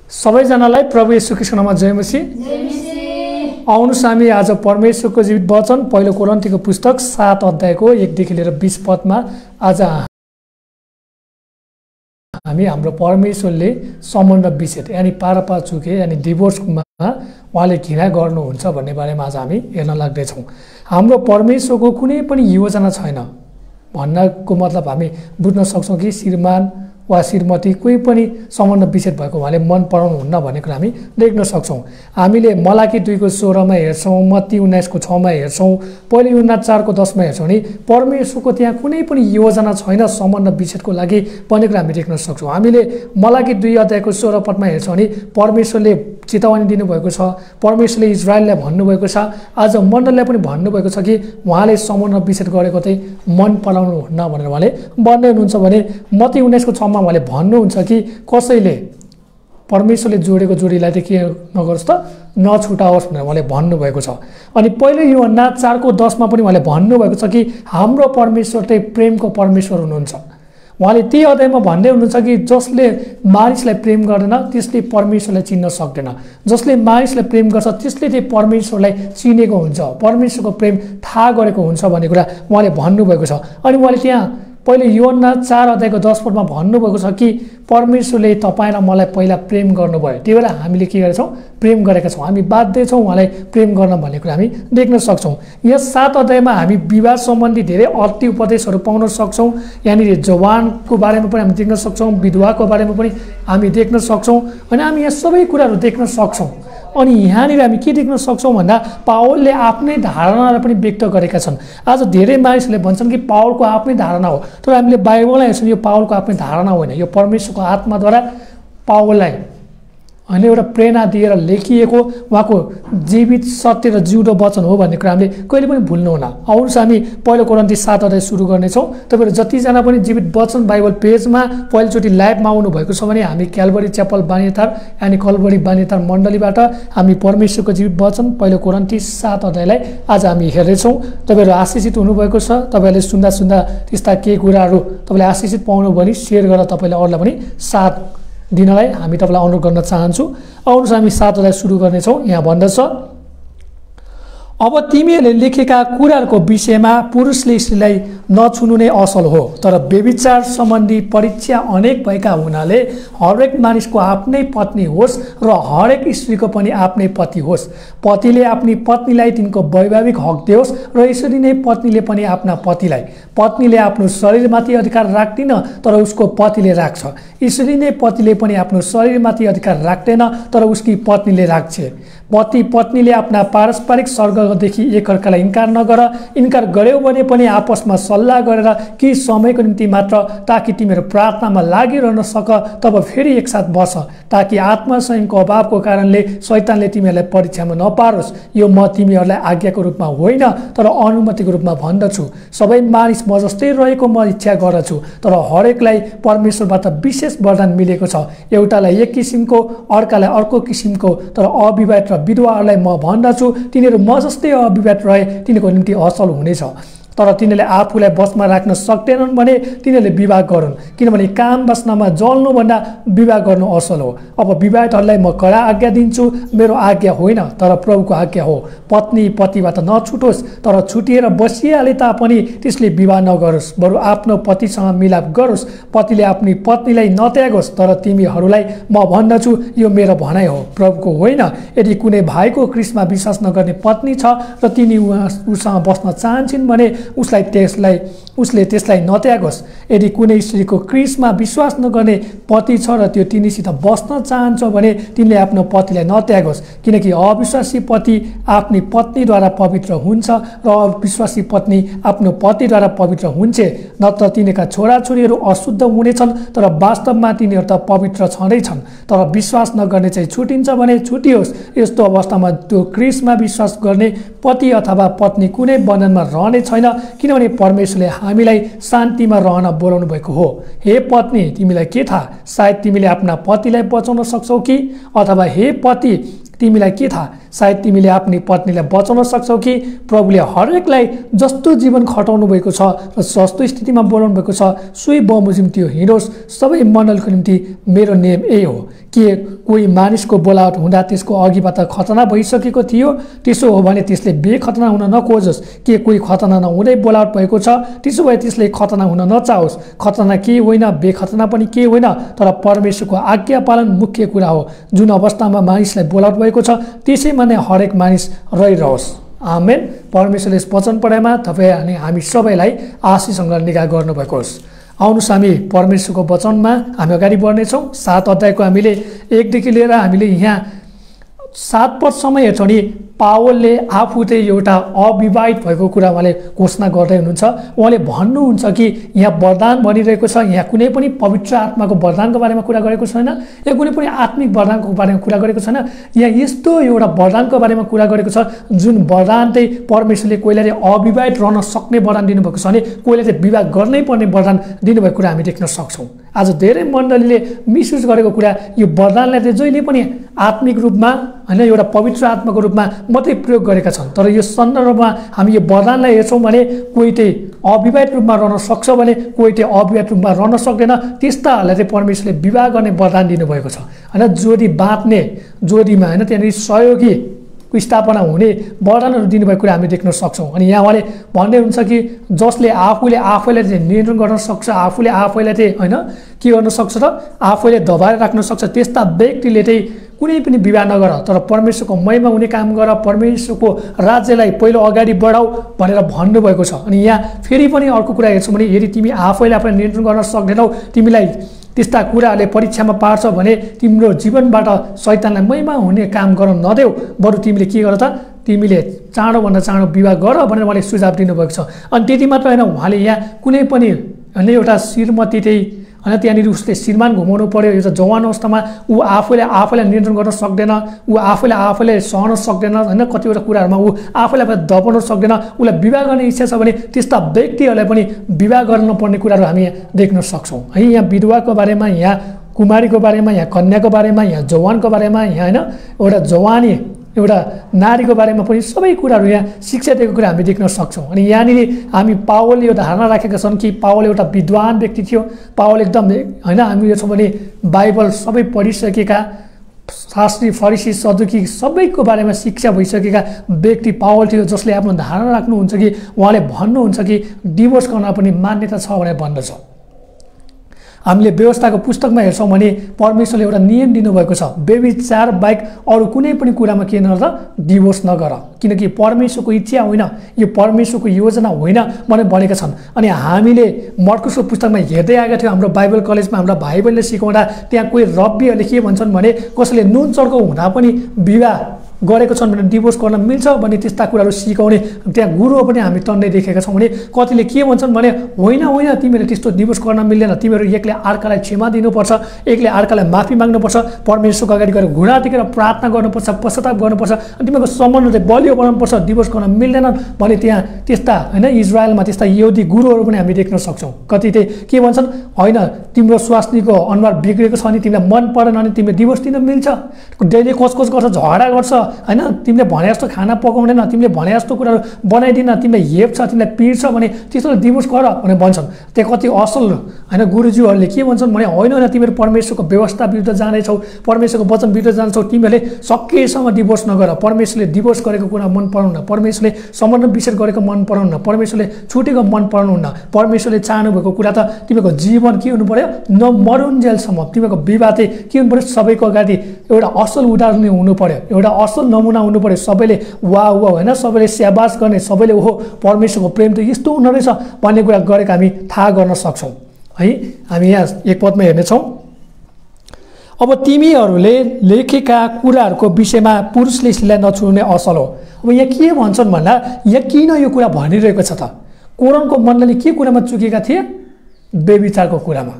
सबैजनालाई प्रभु येशू ख्रीष्टको नाममा जय मसीह। आउनुहोस् हामी आज परमेश्वरको जीवित वचन पहिलो कोरिन्थीको पुस्तक 7 अध्यायको 1 देखि लिएर 20 पदमा आज हामी हाम्रो परमेश्वरले सम्बन्ध विच्छेद यानी पारपाचुके यानी डिभोर्समा उहाँले घृणा गर्नुहुन्छ भन्ने बारेमा आज हामी हेर्न लाग्दैछौँ। हाम्रो परमेश्वरको कुनै पनि योजना छैन भन्नको मतलब हामी बुझ्न सक्छौँ कि श्रीमान वा श्रीमती कोही पनि सम्बन्ध विच्छेद भएको उहाँले मन पराउनु हुन्न भन्ने कुरा हामी देख्न सक्छौँ। हामीले मलाकी 2को 16मा हेर्छौँ, मत्ती 19को 6मा हेर्छौँ, पहिलो यूहन्ना 4को 10मा हेर्छौँ नि परमेश्वरको त्यहाँ कुनै पनि योजना छैन सम्बन्ध विच्छेदको लागि भन्ने कुरा हामी देख्न सक्छौँ। हामीले मलाकी 2 अध्यायको 16 पदमा हेर्छौँ नि परमेश्वरले चेतावनी दिनुभएको छ, परमेश्वरले इजरायललाई भन्नुभएको छ, आज मण्डललाई पनि भन्नुभएको छ कि उहाँले सम्बन्ध विच्छेद गरेको चाहिँ मन पराउनु हुन्न भनेर उहाँले भन्दै हुनुहुन्छ भने मत्ती 19को 6मा उहाँले भन्नुहुन्छ कि कसैले परमेश्वरले जोडेको जोडीलाई चाहिँ के नगरोस् त नछुटाओस् भनेर उहाँले भन्नुभएको छ। अनि पहिलो यूहन्ना 4को 10मा पनि उहाँले भन्नुभएको छ कि हाम्रो परमेश्वर चाहिँ प्रेमको परमेश्वर हुनुहुन्छ। उहाँले त्यही अध्यायमा भन्दै हुनुहुन्छ कि जसले मानिसलाई प्रेम गर्दैन त्यसले परमेश्वरलाई चिन्न सक्दैन, जसले मानिसलाई प्रेम गर्छ त्यसले चाहिँ परमेश्वरलाई चिनेको हुन्छ, परमेश्वरको प्रेम थाहा गरेको हुन्छ भन्ने कुरा उहाँले भन्नुभएको छ। अनि उहाँले त्यहाँ पहिले यूहन्ना 4 अध्यायको 10 पदमा भन्नुभएको छ कि परमेश्वरले तपाईँ र मलाई पहिला प्रेम गर्नुभयो, त्यही भएर हामीले के गरेछौँ प्रेम गरेका छौँ, हामी बाध्य छौँ उहाँलाई प्रेम गर्न भन्ने कुरा हामी देख्न सक्छौँ। यस 7 अध्यायमा हामी विवाह सम्बन्धी धेरै अति उपदेशहरू पाउन सक्छौँ। यहाँनिर जवानको बारेमा पनि हामी देख्न सक्छौँ, विधवाको बारेमा पनि हामी देख्न सक्छौँ अनि हामी यहाँ सबै कुराहरू देख्न सक्छौँ। अनि यहाँनिर हामी के देख्न सक्छौँ भन्दा पावलले आफ्नै धारणालाई पनि व्यक्त गरेका छन्। आज धेरै मानिसहरूले भन्छन् कि पावलको आफ्नै धारणा हो, तर हामीले बाइबललाई हेर्छौँ यो पावलको आफ्नै धारणा होइन, यो परमेश्वरको आत्माद्वारा पावललाई होइन एउटा प्रेरणा दिएर लेखिएको उहाँको जीवित सत्य र जिउँदो वचन हो भन्ने कुरा हामीले कहिले पनि भुल्नुहुन्न। आउनुहोस् हामी पहिलो कोरिन्थी 7 अध्याय सुरु गर्नेछौँ। तपाईँहरू जतिजना पनि जीवित वचन बाइबल पेजमा पहिलोचोटि लाइभमा आउनु भएको छ भने हामी क्यालभरी च्यापल बानेतार यानी कलवरी बानेतार मण्डलीबाट हामी परमेश्वरको जीवित वचन पहिलो कोरिन्थी 7 अध्यायलाई आज हामी हेर्दैछौँ। तपाईँहरू आशिषित हुनुभएको छ, तपाईँहरूले सुन्दा सुन्दा त्यस्ता केही कुराहरू तपाईँले आशिषित पाउनु भने सेयर गरेर तपाईँले अरूलाई पनि साथ दिनलाई हामी तपाईँलाई अनुरोध गर्न चाहन्छु। आउनुहोस् हामी 7 अध्याय सुरु गर्नेछौँ। यहाँ भन्दछ, अब तिमीहरूले लेखेका कुराहरूको विषयमा पुरुषले स्त्रीलाई नछुनु नै असल हो, तर व्यभिचार सम्बन्धी परीक्षा अनेक भएका हुनाले हरेक मानिसको आफ्नै पत्नी होस् र हरेक स्त्रीको पनि आफ्नै पति होस्। पतिले आफ्नी पत्नीलाई तिनको वैवाहिक हक दियोस् र यसरी नै पत्नीले पनि आफ्ना पतिलाई। पत्नीले आफ्नो शरीरमाथि अधिकार राख्दिन तर उसको पतिले राख्छ, यसरी नै पतिले पनि आफ्नो शरीरमाथि अधिकार राख्दैन तर उसकी पत्नीले राख्छ। पति पत्नीले आफ्ना पारस्परिक सर्गदेखि एकअर्कालाई इन्कार नगर, इन्कार गर्यौ भने पनि आपसमा सल्लाह गरेर कि समयको निम्ति मात्र ताकि तिमीहरू प्रार्थनामा लागिरहन सक, तब फेरि एकसाथ बस, ताकि आत्मसंयमको अभावको कारणले शैतानले तिमीहरूलाई परीक्षामा नपारोस्। यो म तिमीहरूलाई आज्ञाको रूपमा होइन तर अनुमतिको रूपमा भन्दछु। सबै मानिस म जस्तै रहेको म इच्छा गर्दछु, तर हरेकलाई परमेश्वरबाट विशेष वरदान मिलेको छ, एउटालाई एक किसिमको अर्कालाई अर्को किसिमको। तर अविवाहित विधवाहरूलाई म भन्दछु तिनीहरू म जस्तै अविवाहित रहे तिनीहरूको निम्ति असल हुनेछ, तर तिनीहरूले आफूलाई बसमा राख्न सक्दैनन् भने तिनीहरूले विवाह गरून्, किनभने काम बस्नमा जल्नुभन्दा विवाह गर्नु असल हो। अब विवाहितहरूलाई म कडा आज्ञा दिन्छु, मेरो आज्ञा होइन तर प्रभुको आज्ञा हो। पत्नी पतिबाट नछुटोस्, तर छुटिएर बसिहाले तापनि त्यसले विवाह नगरोस्, बरु आफ्नो पतिसँग मिलाप गरोस्। पतिले आफ्नी पत्नीलाई नत्यागोस्, तर तिमीहरूलाई म भन्दछु यो मेरो भनाइ हो, प्रभुको होइन। यदि कुनै भाइको क्रिस्टमा विश्वास नगर्ने पत्नी छ र तिनी उसँग बस्न चाहन्छन् भने उसले त्यसलाई नत्यागोस्। यदि कुनै स्त्रीको क्रिस्टमा विश्वास नगर्ने पति छ र त्यो तिनीसित बस्न चाहन्छ भने तिनले आफ्नो पतिलाई नत्यागोस्, किनकि अविश्वासी पति आफ्नी पत्नीद्वारा पवित्र हुन्छ र अविश्वासी पत्नी आफ्नो पतिद्वारा पवित्र हुन्छ। नत्र तिनीका छोराछोरीहरू अशुद्ध हुनेछन् तर वास्तवमा तिनीहरू त पवित्र छँदैछन्। तर विश्वास नगर्ने चाहिँ छुटिन्छ भने छुटियोस्। यस्तो अवस्थामा त्यो क्रिस्टमा विश्वास गर्ने पति अथवा पत्नी कुनै बन्धनमा रहने छैन, किनभने परमेश्वरले हामीलाई शान्तिमा रहन बोलाउनु भएको हो। हे पत्नी तिमीलाई के थाहा, सायद तिमीले आफ्ना पतिलाई बचाउन सक्छौ कि, अथवा हे पति तिमीलाई के थाहा, सायद तिमीले आफ्नी पत्नीलाई बचाउन सक्छौ कि प्रभुले हरेकलाई जस्तो जीवन खटाउनु भएको छ र जस्तो स्थितिमा बोलाउनु भएको छ सोही बमोजिम त्यो हिँडोस्। सबै मण्डलको निम्ति मेरो नियम यही हो। के कोही मानिसको बोलावट हुँदा त्यसको अघिबाट खतना भइसकेको थियो? त्यसो हो भने त्यसले बेखतना हुन नखोजोस्। के कोही खतना नहुँदै बोलावट भएको छ? त्यसो भए त्यसले खतना हुन नचाहोस्। खतना के होइन, बेखतना पनि के होइन, तर परमेश्वरको आज्ञा पालन मुख्य कुरा हो। जुन अवस्थामा मानिसलाई बोलावट भएको छ त्यसैमा नै हरेक मानिस रहिरहोस्। आमेन। परमेश्वरले यस वचन पढाइमा तपाईँ अनि हामी सबैलाई आशीषसँग निगाह गर्नुभएको होस्। आउनुहोस् हामी परमेश्वरको वचनमा हामी अगाडि बढ्नेछौँ। 7 अध्यायको हामीले 1 देखि लिएर हामीले यहाँ 7 पदसम्म हेर्छौँ नि पावलले आफू चाहिँ एउटा अविवाहित भएको कुरा उहाँले घोषणा गर्दै हुनुहुन्छ। उहाँले भन्नुहुन्छ कि यहाँ वरदान भनिरहेको छ, यहाँ कुनै पनि पवित्र आत्माको वरदानको बारेमा कुरा गरेको छैन, या कुनै पनि आत्मिक वरदानको बारेमा कुरा गरेको छैन। यहाँ यस्तो एउटा वरदानको बारेमा कुरा गरेको छ जुन वरदान चाहिँ परमेश्वरले कोहीलाई अविवाहित रहन सक्ने वरदान दिनुभएको छ भने कोहीले चाहिँ विवाह गर्नै पर्ने वरदान दिनुभएको कुरा हामी देख्न सक्छौँ। आज धेरै मण्डलीले मिसयुज गरेको कुरा यो वरदानलाई चाहिँ जहिले पनि आत्मिक रूपमा होइन एउटा पवित्र आत्माको रूपमा मात्रै प्रयोग गरेका छन्। तर यो सन्दर्भमा हामी यो वरदानलाई हेर्छौँ भने कोही चाहिँ अविवाहित रूपमा रहन सक्छ भने कोही चाहिँ अविवाहित रूपमा रहन सक्दैन। त्यस्ताहरूलाई चाहिँ परमेश्वरले विवाह गर्ने वरदान दिनुभएको छ होइन। जोडी बाँध्ने जोडीमा होइन त्यहाँनिर सहयोगी स्थापना हुने वरदानहरू दिनुभएको कुरा हामी देख्न सक्छौँ। अनि यहाँ उहाँले भन्दै हुन्छ कि जसले आफूले आफैलाई चाहिँ नियन्त्रण गर्न सक्छ, आफूले आफैलाई चाहिँ होइन के गर्न सक्छ त आफैले दबाएर राख्न सक्छ, त्यस्ता व्यक्तिले चाहिँ कुनै पनि विवाह नगर, तर परमेश्वरको महिमा हुने काम गर, परमेश्वरको राज्यलाई पहिलो अगाडि बढाऊ भनेर भन्नुभएको छ। अनि यहाँ फेरि पनि अर्को कुरा हेर्छौँ भने यदि तिमी आफैले आफैलाई नियन्त्रण गर्न सक्दैनौ, तिमीलाई त्यस्ता कुराहरूले परीक्षामा पार्छ भने तिम्रो जीवनबाट शैतानलाई महिमा हुने काम गर्न नदेऊ, बरु तिमीले के गर त तिमीले चाँडोभन्दा चाँडो विवाह गर भनेर उहाँले सुझाव दिनुभएको छ। अनि त्यति मात्र होइन, उहाँले यहाँ कुनै पनि होइन एउटा श्रीमती चाहिँ होइन त्यहाँनिर उसले श्रीमान घुमाउनु पर्यो। एउटा जवान अवस्थामा ऊ आफैलाई नियन्त्रण गर्न सक्दैन, ऊ आफैलाई सहन सक्दैन होइन, कतिवटा कुराहरूमा ऊ आफैलाई दबाउन सक्दैन, उसलाई विवाह गर्ने इच्छा छ भने त्यस्ता व्यक्तिहरूलाई पनि विवाह गर्नुपर्ने कुराहरू हामी देख्न सक्छौँ है। यहाँ विधवाको बारेमा, यहाँ कुमारीको बारेमा, यहाँ कन्याको बारेमा, यहाँ जवानको बारेमा, यहाँ होइन एउटा जवानी एउटा नारीको बारेमा पनि सबै कुराहरू यहाँ शिक्षा दिएको कुरा हामी देख्न सक्छौँ। अनि यहाँनिर हामी पावलले यो धारणा राखेका छन् कि पावल एउटा विद्वान व्यक्ति थियो। पावल एकदम होइन हामी यो छौँ भने बाइबल सबै पढिसकेका शास्त्री फरिसी सदुकी सबैको बारेमा शिक्षा भइसकेका व्यक्ति पावल थियो, जसले आफ्नो धारणा राख्नुहुन्छ कि उहाँले भन्नुहुन्छ कि डिभोर्स गर्न पनि मान्यता छ भनेर भन्दछ। हामीले व्यवस्थाको पुस्तकमा हेर्छौँ भने परमेश्वरले एउटा नियम दिनुभएको छ, व्यभिचार बाहेक अरू कुनै पनि कुरामा के नगर डिभोर्स नगर, किनकि परमेश्वरको इच्छा होइन, यो परमेश्वरको योजना होइन भनेर भनेका छन्। अनि हामीले मर्कुसको पुस्तकमा हेर्दै आएका थियौँ, हाम्रो बाइबल कलेजमा हाम्रा भाइ बहिनीले सिकाउँदा त्यहाँ कोही रब्बीहरूले के भन्छन् भने कसैले नुन चर्को हुँदा पनि विवाह गरेको छन् भने डिभोर्स गर्न मिल्छ भन्ने त्यस्ता कुराहरू सिकाउने त्यहाँ गुरु पनि हामी टन्नै देखेका छौँ। भने कतिले के भन्छन् भने होइन होइन तिमीले त्यस्तो डिभोर्स गर्न मिल्दैन, तिमीहरू एकले अर्कालाई क्षमा दिनुपर्छ, एकले अर्कालाई माफी माग्नुपर्छ, परमेश्वरको अगाडि गएर घुँडा टेकेर प्रार्थना गर्नुपर्छ, पश्चाताप गर्नुपर्छ, अनि तिमीहरूको सम्बन्ध चाहिँ बलियो बनाउनुपर्छ, डिभोर्स गर्न मिल्दैन भने त्यहाँ त्यस्ता होइन इजरायलमा त्यस्ता यहुदी गुरुहरू पनि हामी देख्न सक्छौँ। कति चाहिँ के भन्छन् होइन तिम्रो स्वास्नीको अनुहार बिग्रेको छ अनि तिमीलाई मन परेन अनि तिमीले डिभोर्स दिन मिल्छ, डेली कोसकोस गर्छ, झगडा गर्छ होइन, तिमीले भने जस्तो खाना पकाउँदैन, तिमीले भने जस्तो कुराहरू बनाइदिन, तिमीलाई हेप्छ, तिमीलाई पिर्छ भने त्यस्तोले डिभोर्स गर भनेर भन्छन्। त्यहाँ कति असल होइन गुरुज्यूहरूले के भन्छन् भने होइन होइन तिमीहरू परमेश्वरको व्यवस्था विरुद्ध जानेछौ, परमेश्वरको वचन विरुद्ध जान्छौ, तिमीहरूले सकेसम्म डिभोर्स नगर, परमेश्वरले डिभोर्स गरेको कुरा मन पराउनुहुन्न, परमेश्वरले सम्बन्ध विच्छेद गरेको मन पराउनुहुन्न, परमेश्वरले छुटेको मन पराउनुहुन्न, परमेश्वरले चाहनुभएको कुरा त तिमीहरूको जीवन के हुनु पर्यो नमरुन्जेलसम्म तिमीहरूको विवाह चाहिँ के हुनु पर्यो सबैको अगाडि एउटा असल उदाहरण हुनु पर्यो, एउटा असल नमुना हुनु पर्यो, सबैले वाह वाह होइन सबैले स्याबास गर्ने, सबैले ओहो परमेश्वरको प्रेम त यस्तो हुँदो रहेछ भन्ने कुरा गरेको हामी थाहा गर्न सक्छौँ है। हामी यहाँ 1 पदमा हेर्नेछौँ, अब तिमीहरूले लेखेका कुराहरूको विषयमा पुरुषले स्त्रीलाई नछुने असल हो। अब यहाँ के भन्छन् भन्दा यहाँ किन यो कुरा भनिरहेको छ त, कोरनको मण्डली के कुरामा चुकेका थिए, व्यभिचारको कुरामा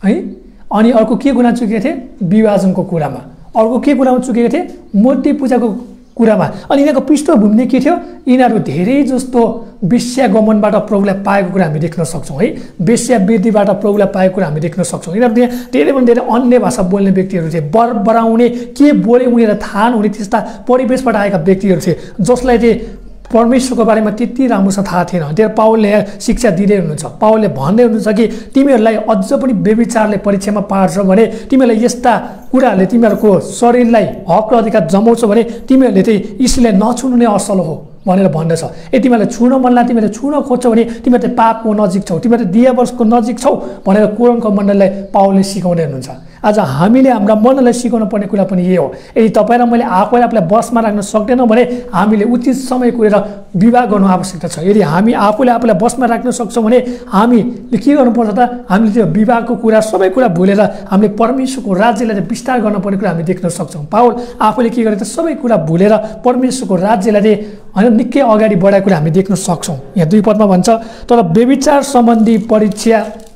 है, अनि अर्को के कुरा चुकेका थिए, विभाजनको कुरामा, अर्को के कुरामा चुकेका थिए, मूर्ति पूजाको कुरामा। अनि यिनीहरूको पृष्ठभूमि के थियो? यिनीहरू धेरै जस्तो वेश्यागमनबाट प्रभुलाई पाएको कुरा हामी देख्न सक्छौँ है। वेश्यावृत्तिबाट प्रभुलाई पाएको कुरा हामी देख्न सक्छौँ। यिनीहरू धेरैभन्दा धेरै अन्य भाषा बोल्ने व्यक्तिहरू थिए, बराउने के बोले उनीहरूलाई थाहा नहुने त्यस्ता परिवेशबाट आएका व्यक्तिहरू थिए जसलाई चाहिँ परमेश्वरको बारेमा त्यति राम्रोसँग थाहा थिएन। त्यो पावलले शिक्षा दिँदै हुनुहुन्छ। पावलले भन्दै हुनुहुन्छ कि तिमीहरूलाई अझ पनि व्यभिचारले परीक्षामा पार्छ भने, तिमीहरूलाई यस्ता कुराहरूले तिमीहरूको शरीरलाई हक र अधिकार जमाउँछ भने तिमीहरूले चाहिँ यीशुलाई नछुनु नै असल हो भनेर भन्दछ। यदि तिमीलाई छुन मन लाग्छ, तिमीले छुन खोज्छौ भने तिमीले पापको नजिक छौ, तिमीले दियावसको नजिक छौ भनेर कोरिन्थको मण्डलीलाई पावलले सिकाउँदै हुनुहुन्छ। आज हामीले हाम्रा मनलाई सिकाउनु पर्ने कुरा पनि यही हो। यदि तपाईँ र मैले आफूलाई बसमा राख्न सक्दैनौँ भने हामीले उचित समय कुरेर विवाह गर्नु आवश्यकता छ। यदि हामी आफूलाई बसमा राख्न सक्छौँ भने हामीले के गर्नुपर्छ त? हामीले त्यो विवाहको कुरा सबै कुरा भुलेर हामीले परमेश्वरको राज्यलाई विस्तार गर्नुपर्ने कुरा हामी देख्न सक्छौँ। पावल आफूले के गरे त? सबै कुरा भुलेर परमेश्वरको राज्यलाई होइन निकै अगाडि बढाएको कुरा हामी देख्न सक्छौँ। यहाँ 2 पदमा भन्छ, तर व्यभिचार सम्बन्धी परीक्षा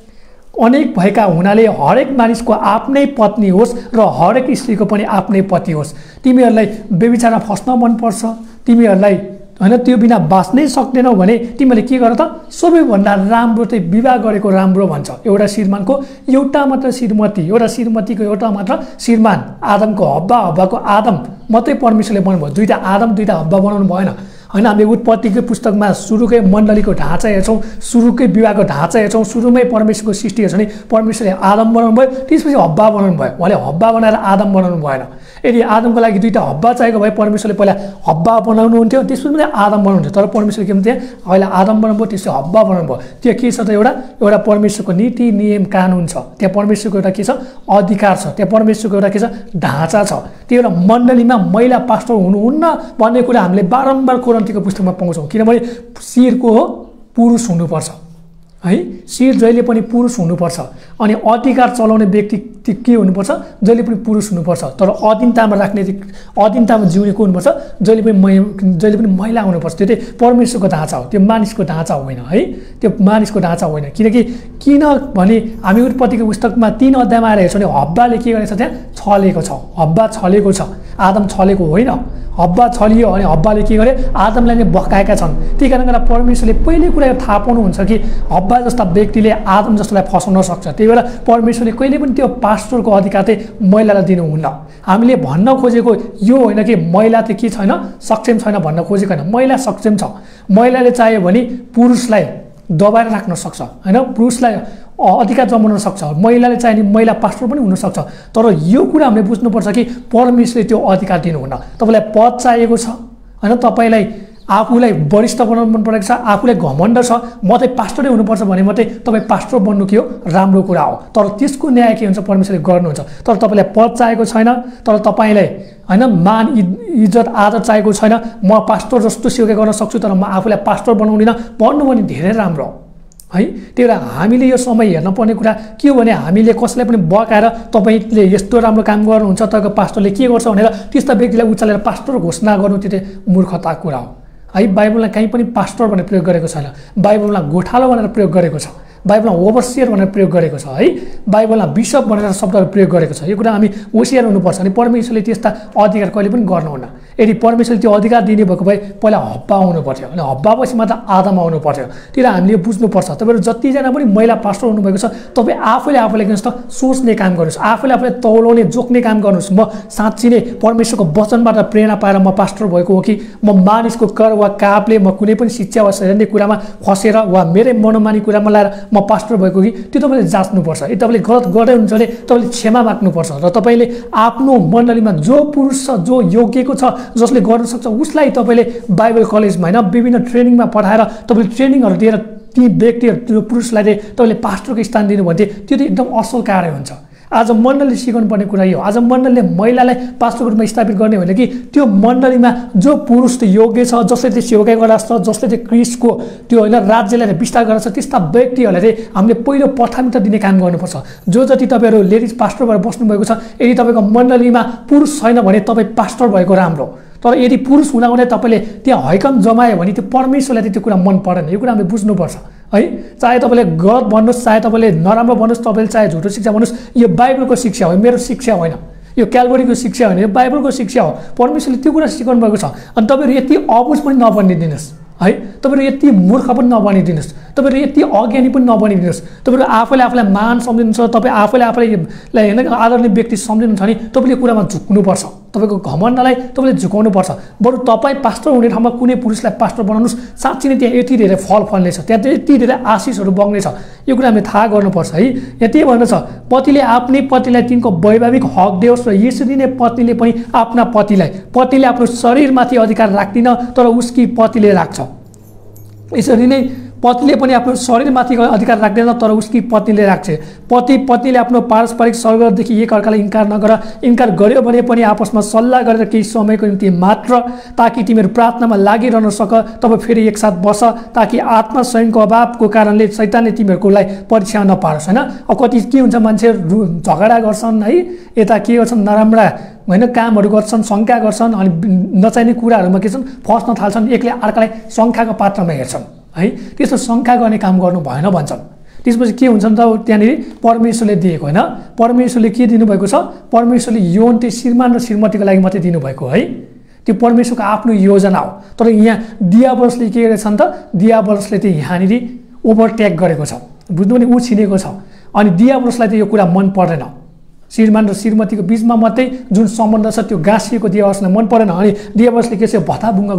अनेक भएका हुनाले हरेक मानिसको आफ्नै पत्नी होस् र हरेक स्त्रीको पनि आफ्नै पति होस्। तिमीहरूलाई व्यभिचारमा फस्न मनपर्छ, तिमीहरूलाई होइन त्यो बिना बाँच्नै सक्दैनौ भने तिमीले के गर त? सबैभन्दा राम्रो चाहिँ विवाह गरेको राम्रो भन्छ। एउटा श्रीमानको एउटा मात्र श्रीमती, एउटा श्रीमतीको एउटा मात्र श्रीमान। आदमको हब्बा, हब्बाको आदम मात्रै परमेश्वरले बनाउनु भयो। 2टा आदम 2टा हब्बा बनाउनु भएन होइन। हामीले उत्पत्तिकै पुस्तकमा सुरुकै मण्डलीको ढाँचा हेर्छौँ, सुरुकै विवाहको ढाँचा हेर्छौँ, सुरुमै परमेश्वरको सृष्टि हेर्छौँ नि परमेश्वरले आदम बनाउनु भयो, त्यसपछि हब्बा बनाउनु भयो। उहाँले हब्बा बनाएर आदम बनाउनु भएन। यदि आदमको लागि 2टा हब्बा चाहिएको भए परमेश्वरले पहिला हब्बा बनाउनु हुन्थ्यो, त्यसपछि पनि आदम बनाउनु हुन्थ्यो। तर परमेश्वरले के भन्थ्यो? अहिले आदम बनाउनु भयो, त्यसपछि हब्बा बनाउनु भयो। त्यो के छ त? एउटा परमेश्वरको नीति नियम कानुन छ, त्यहाँ परमेश्वरको एउटा के छ? अधिकार छ, त्यहाँ परमेश्वरको एउटा के छ? ढाँचा छ। त्यो एउटा मण्डलीमा महिला पास्टर हुनुहुन्न भन्ने कुरा हामीले बारम्बार कोरिन्थीको पुस्तकमा पाउँछौँ। किनभने शिरको हो पुरुष हुनुपर्छ है, शिर जहिले पनि पुरुष हुनुपर्छ। अनि अधिकार चलाउने व्यक्ति के हुनुपर्छ? जहिले पनि पुरुष हुनुपर्छ। तर अधीनतामा राख्ने, अधीनतामा जिउने को हुनुपर्छ? जहिले पनि महिला हुनुपर्छ। त्यो चाहिँ परमेश्वरको ढाँचा हो, त्यो मानिसको ढाँचा होइन है, त्यो मानिसको ढाँचा होइन। किनभने हामी उत्पत्तिको पुस्तकमा 3 अध्यायमा आएर हेर्छौँ भने हब्बाले के गरेको छ? त्यहाँ छलेको छ। हब्बा छलेको छ, आदम छलेको होइन। हब्बा छलियो अनि हब्बाले के गरे? आदमलाई नै बकाएका छन्। त्यही कारणले गर्दा परमेश्वरले पहिले कुरा थाहा पाउनुहुन्छ कि हब्बा जस्ता व्यक्तिले आदम जस्तोलाई फसाउन सक्छ। त्यही भएर परमेश्वरले कहिले पनि त्यो पास्टरको अधिकार चाहिँ महिलालाई दिनुहुन्न। हामीले भन्न खोजेको यो होइन कि महिला चाहिँ के छैन, सक्षम छैन भन्न खोजेको होइन। महिला सक्षम छ। महिलाले चाह्यो भने पुरुषलाई दबाएर राख्न सक्छ होइन, पुरुषलाई अधिकार जमाउन सक्छ। महिलाले चाहिने महिला पास्टर पनि हुनसक्छ। तर यो कुरा हामीले बुझ्नुपर्छ कि परमेश्वरले त्यो अधिकार दिनुहुन्न। तपाईँलाई पद चाहिएको छ होइन, तपाईँलाई आफूलाई वरिष्ठ बनाउनु मन परेको छ, आफूलाई घमण्ड छ म चाहिँ पास्टरै हुनुपर्छ भने मात्रै तपाईँ पास्टर बन्नु के हो? राम्रो कुरा हो। तर त्यसको न्याय के हुन्छ? परमेश्वरले गर्नुहुन्छ। तर तपाईँलाई पद चाहिएको छैन, तर तपाईँलाई होइन मान इज्जत आदर चाहिएको छैन, म पास्टर जस्तो सेवा गर्न सक्छु तर म आफूलाई पास्टर बनाउँदिनँ भन्नु भने धेरै राम्रो है। त्यही भएर हामीले यो समय हेर्न पर्ने कुरा के हो भने हामीले कसैलाई पनि बकाएर तपाईँले यस्तो राम्रो काम गर्नुहुन्छ, तपाईँको पास्टरले के गर्छ भनेर त्यस्ता व्यक्तिलाई उचालेर पास्टर घोषणा गर्नु त्यो चाहिँ मूर्खताको कुरा हो है। बाइबलमा कहीँ पनि पास्टर भनेर प्रयोग गरेको छैन। बाइबलमा गोठालो भनेर प्रयोग गरेको छ, बाइबलमा ओभरसियर भनेर प्रयोग गरेको छ है, बाइबलमा बिसप भनेर शब्दहरू प्रयोग गरेको छ। यो कुरा हामी होसियार हुनुपर्छ। अनि परमेश्वरले त्यस्ता अधिकार कहिले पनि गर्नुहुन्न। यदि परमेश्वरले त्यो अधिकार दिने भएको भए पहिला हब्बा आउनु पर्थ्यो, अनि हब्बापछि मात्र आदम आउनु पर्थ्यो। त्यसलाई हामीले बुझ्नुपर्छ। तपाईँहरू जतिजना पनि महिला पास्टर हुनुभएको छ तपाईँ आफूले किन सोच्ने काम गर्नुहोस्, आफूले तौलाउने जोख्ने काम गर्नुहोस्। म साँच्ची नै परमेश्वरको वचनबाट प्रेरणा पाएर म पास्टर भएको हो कि म मानिसको कर वा कापले म कुनै पनि शिक्षा वा शैक्षिक कुरामा फसेर वा मेरै मनोमानी कुरामा लाएर म पास्टर भएको कि त्यो तपाईँले जाँच्नुपर्छ। यदि तपाईँले गलत गर्दै हुनुहुन्छ भने तपाईँले क्षमा माग्नुपर्छ र तपाईँले आफ्नो मण्डलीमा जो पुरुष छ, जो योग्यको छ, जसले गर्न सक्छ उसलाई तपाईँले बाइबल कलेजमा होइन विभिन्न ट्रेनिङमा पठाएर तपाईँले ट्रेनिङहरू दिएर ती व्यक्तिहरू त्यो पुरुषलाई चाहिँ तपाईँले पास्टरको स्थान दिनु भने त्यो चाहिँ एकदम असल कार्य हुन्छ। आज मण्डलीले सिकाउनु पर्ने कुरा यो, आज मण्डलीले महिलालाई पास्टरको रूपमा स्थापित गर्ने होइन कि त्यो मण्डलीमा जो पुरुष त्यो योग्य छ, जसले चाहिँ सेवा गरेर छ, जसले चाहिँ क्रिस्टको त्यो होइन राज्यलाई विस्तार गरेर छ, त्यस्ता व्यक्तिहरूलाई चाहिँ हामीले पहिलो प्राथमिकता दिने काम गर्नुपर्छ। जो जति तपाईँहरू लेडिज पास्टर भएर बस्नुभएको छ, यदि तपाईँको मण्डलीमा पुरुष छैन भने तपाईँ पास्टर भएको राम्रो। तर यदि पुरुष हुँदाहुँदै तपाईँले त्यहाँ हैकम जमायो भने त्यो परमेश्वरलाई त्यो कुरा मन परेन। यो कुरा हामीले बुझ्नुपर्छ है। चाहे तपाईँले गलत भन्नुहोस्, चाहे तपाईँले नराम्रो भन्नुहोस्, तपाईँले चाहे झुटो शिक्षा भन्नुहोस्, यो बाइबलको शिक्षा हो, मेरो शिक्षा होइन। यो क्यालभरीको शिक्षा होइन, यो बाइबलको शिक्षा हो। परमेश्वरले त्यो कुरा सिकाउनु भएको छ। अनि तपाईँहरू यति अबुझ पनि नबनिदिनुहोस् है, तपाईँहरू यति मूर्ख पनि नबनिदिनुहोस्, तपाईँहरू यति अज्ञानी पनि नबनिदिनुहोस्। तपाईँहरू आफैले आफूलाई मान सम्झिनुहुन्छ, तपाईँ आफैले आफूलाई होइन आदरणीय व्यक्ति सम्झिनुहुन्छ भने तपाईँले कुरामा झुक्नुपर्छ, तपाईँको घमण्डलाई तपाईँले झुकाउनुपर्छ। बरु तपाईँ पास्टर हुने ठाउँमा कुनै पुरुषलाई पास्टर बनाउनुहोस्, साँच्चै नै त्यहाँ यति धेरै फल फल्नेछ, त्यहाँ यति धेरै आशिषहरू बग्नेछ। यो कुरा हामीले थाहा गर्नुपर्छ है। यति भन्नु छ, पतिले आफ्नै पतिलाई तिनको वैवाहिक हक दियोस् र यसरी नै पत्नीले पनि आफ्ना पतिले आफ्नो शरीरमाथि अधिकार राख्दिन तर उसकी पतिले राख्छ। यसरी नै पतिले पनि आफ्नो शरीरमाथि अधिकार राख्दैन तर उसकी पत्नीले राख्छ। पत्नीले आफ्नो पारस्परिक सर्गदेखि एकअर्कालाई इन्कार गर्यो भने पनि आपसमा सल्लाह गरेर केही समयको निम्ति मात्र, ताकि तिमीहरू प्रार्थनामा लागिरहन सक, तब फेरि एकसाथ बस, ताकि आत्मा स्वयंको अभावको कारणले शैतानले तिमीहरूकोलाई परीक्षा नपारोस् होइन। अब कति के हुन्छ, मान्छेहरू झगडा गर्छन् है, यता के गर्छन् नराम्रा होइन कामहरू गर्छन्, शङ्का गर्छन्, अनि नचाहिने कुराहरूमा के छन् फस्न थाल्छन्, एकले अर्कालाई शङ्काको पात्रमा हेर्छन् है। त्यस्तो शङ्का गर्ने काम गर्नु भएन भन्छन्। त्यसपछि के हुन्छ नि त, त्यहाँनिर परमेश्वरले दिएको होइन, परमेश्वरले के दिनुभएको छ, परमेश्वरले यौन त्यो श्रीमान र श्रीमतीको लागि मात्रै दिनुभएको है। त्यो परमेश्वरको आफ्नो योजना हो। तर यहाँ दियाबलसले के गरेछ नि त, दियाबलसले चाहिँ यहाँनिर ओभरटेक गरेको छ, बुझ्नु भने ऊ छिनेको छ। अनि दियाबलसलाई त यो कुरा मन पर्दैन, श्रीमान र श्रीमतीको बिचमा मात्रै जुन सम्बन्ध छ त्यो गाँसिएको दियाबलसलाई मन परेन। अनि दियाबलसले के छ भताभुङ्गा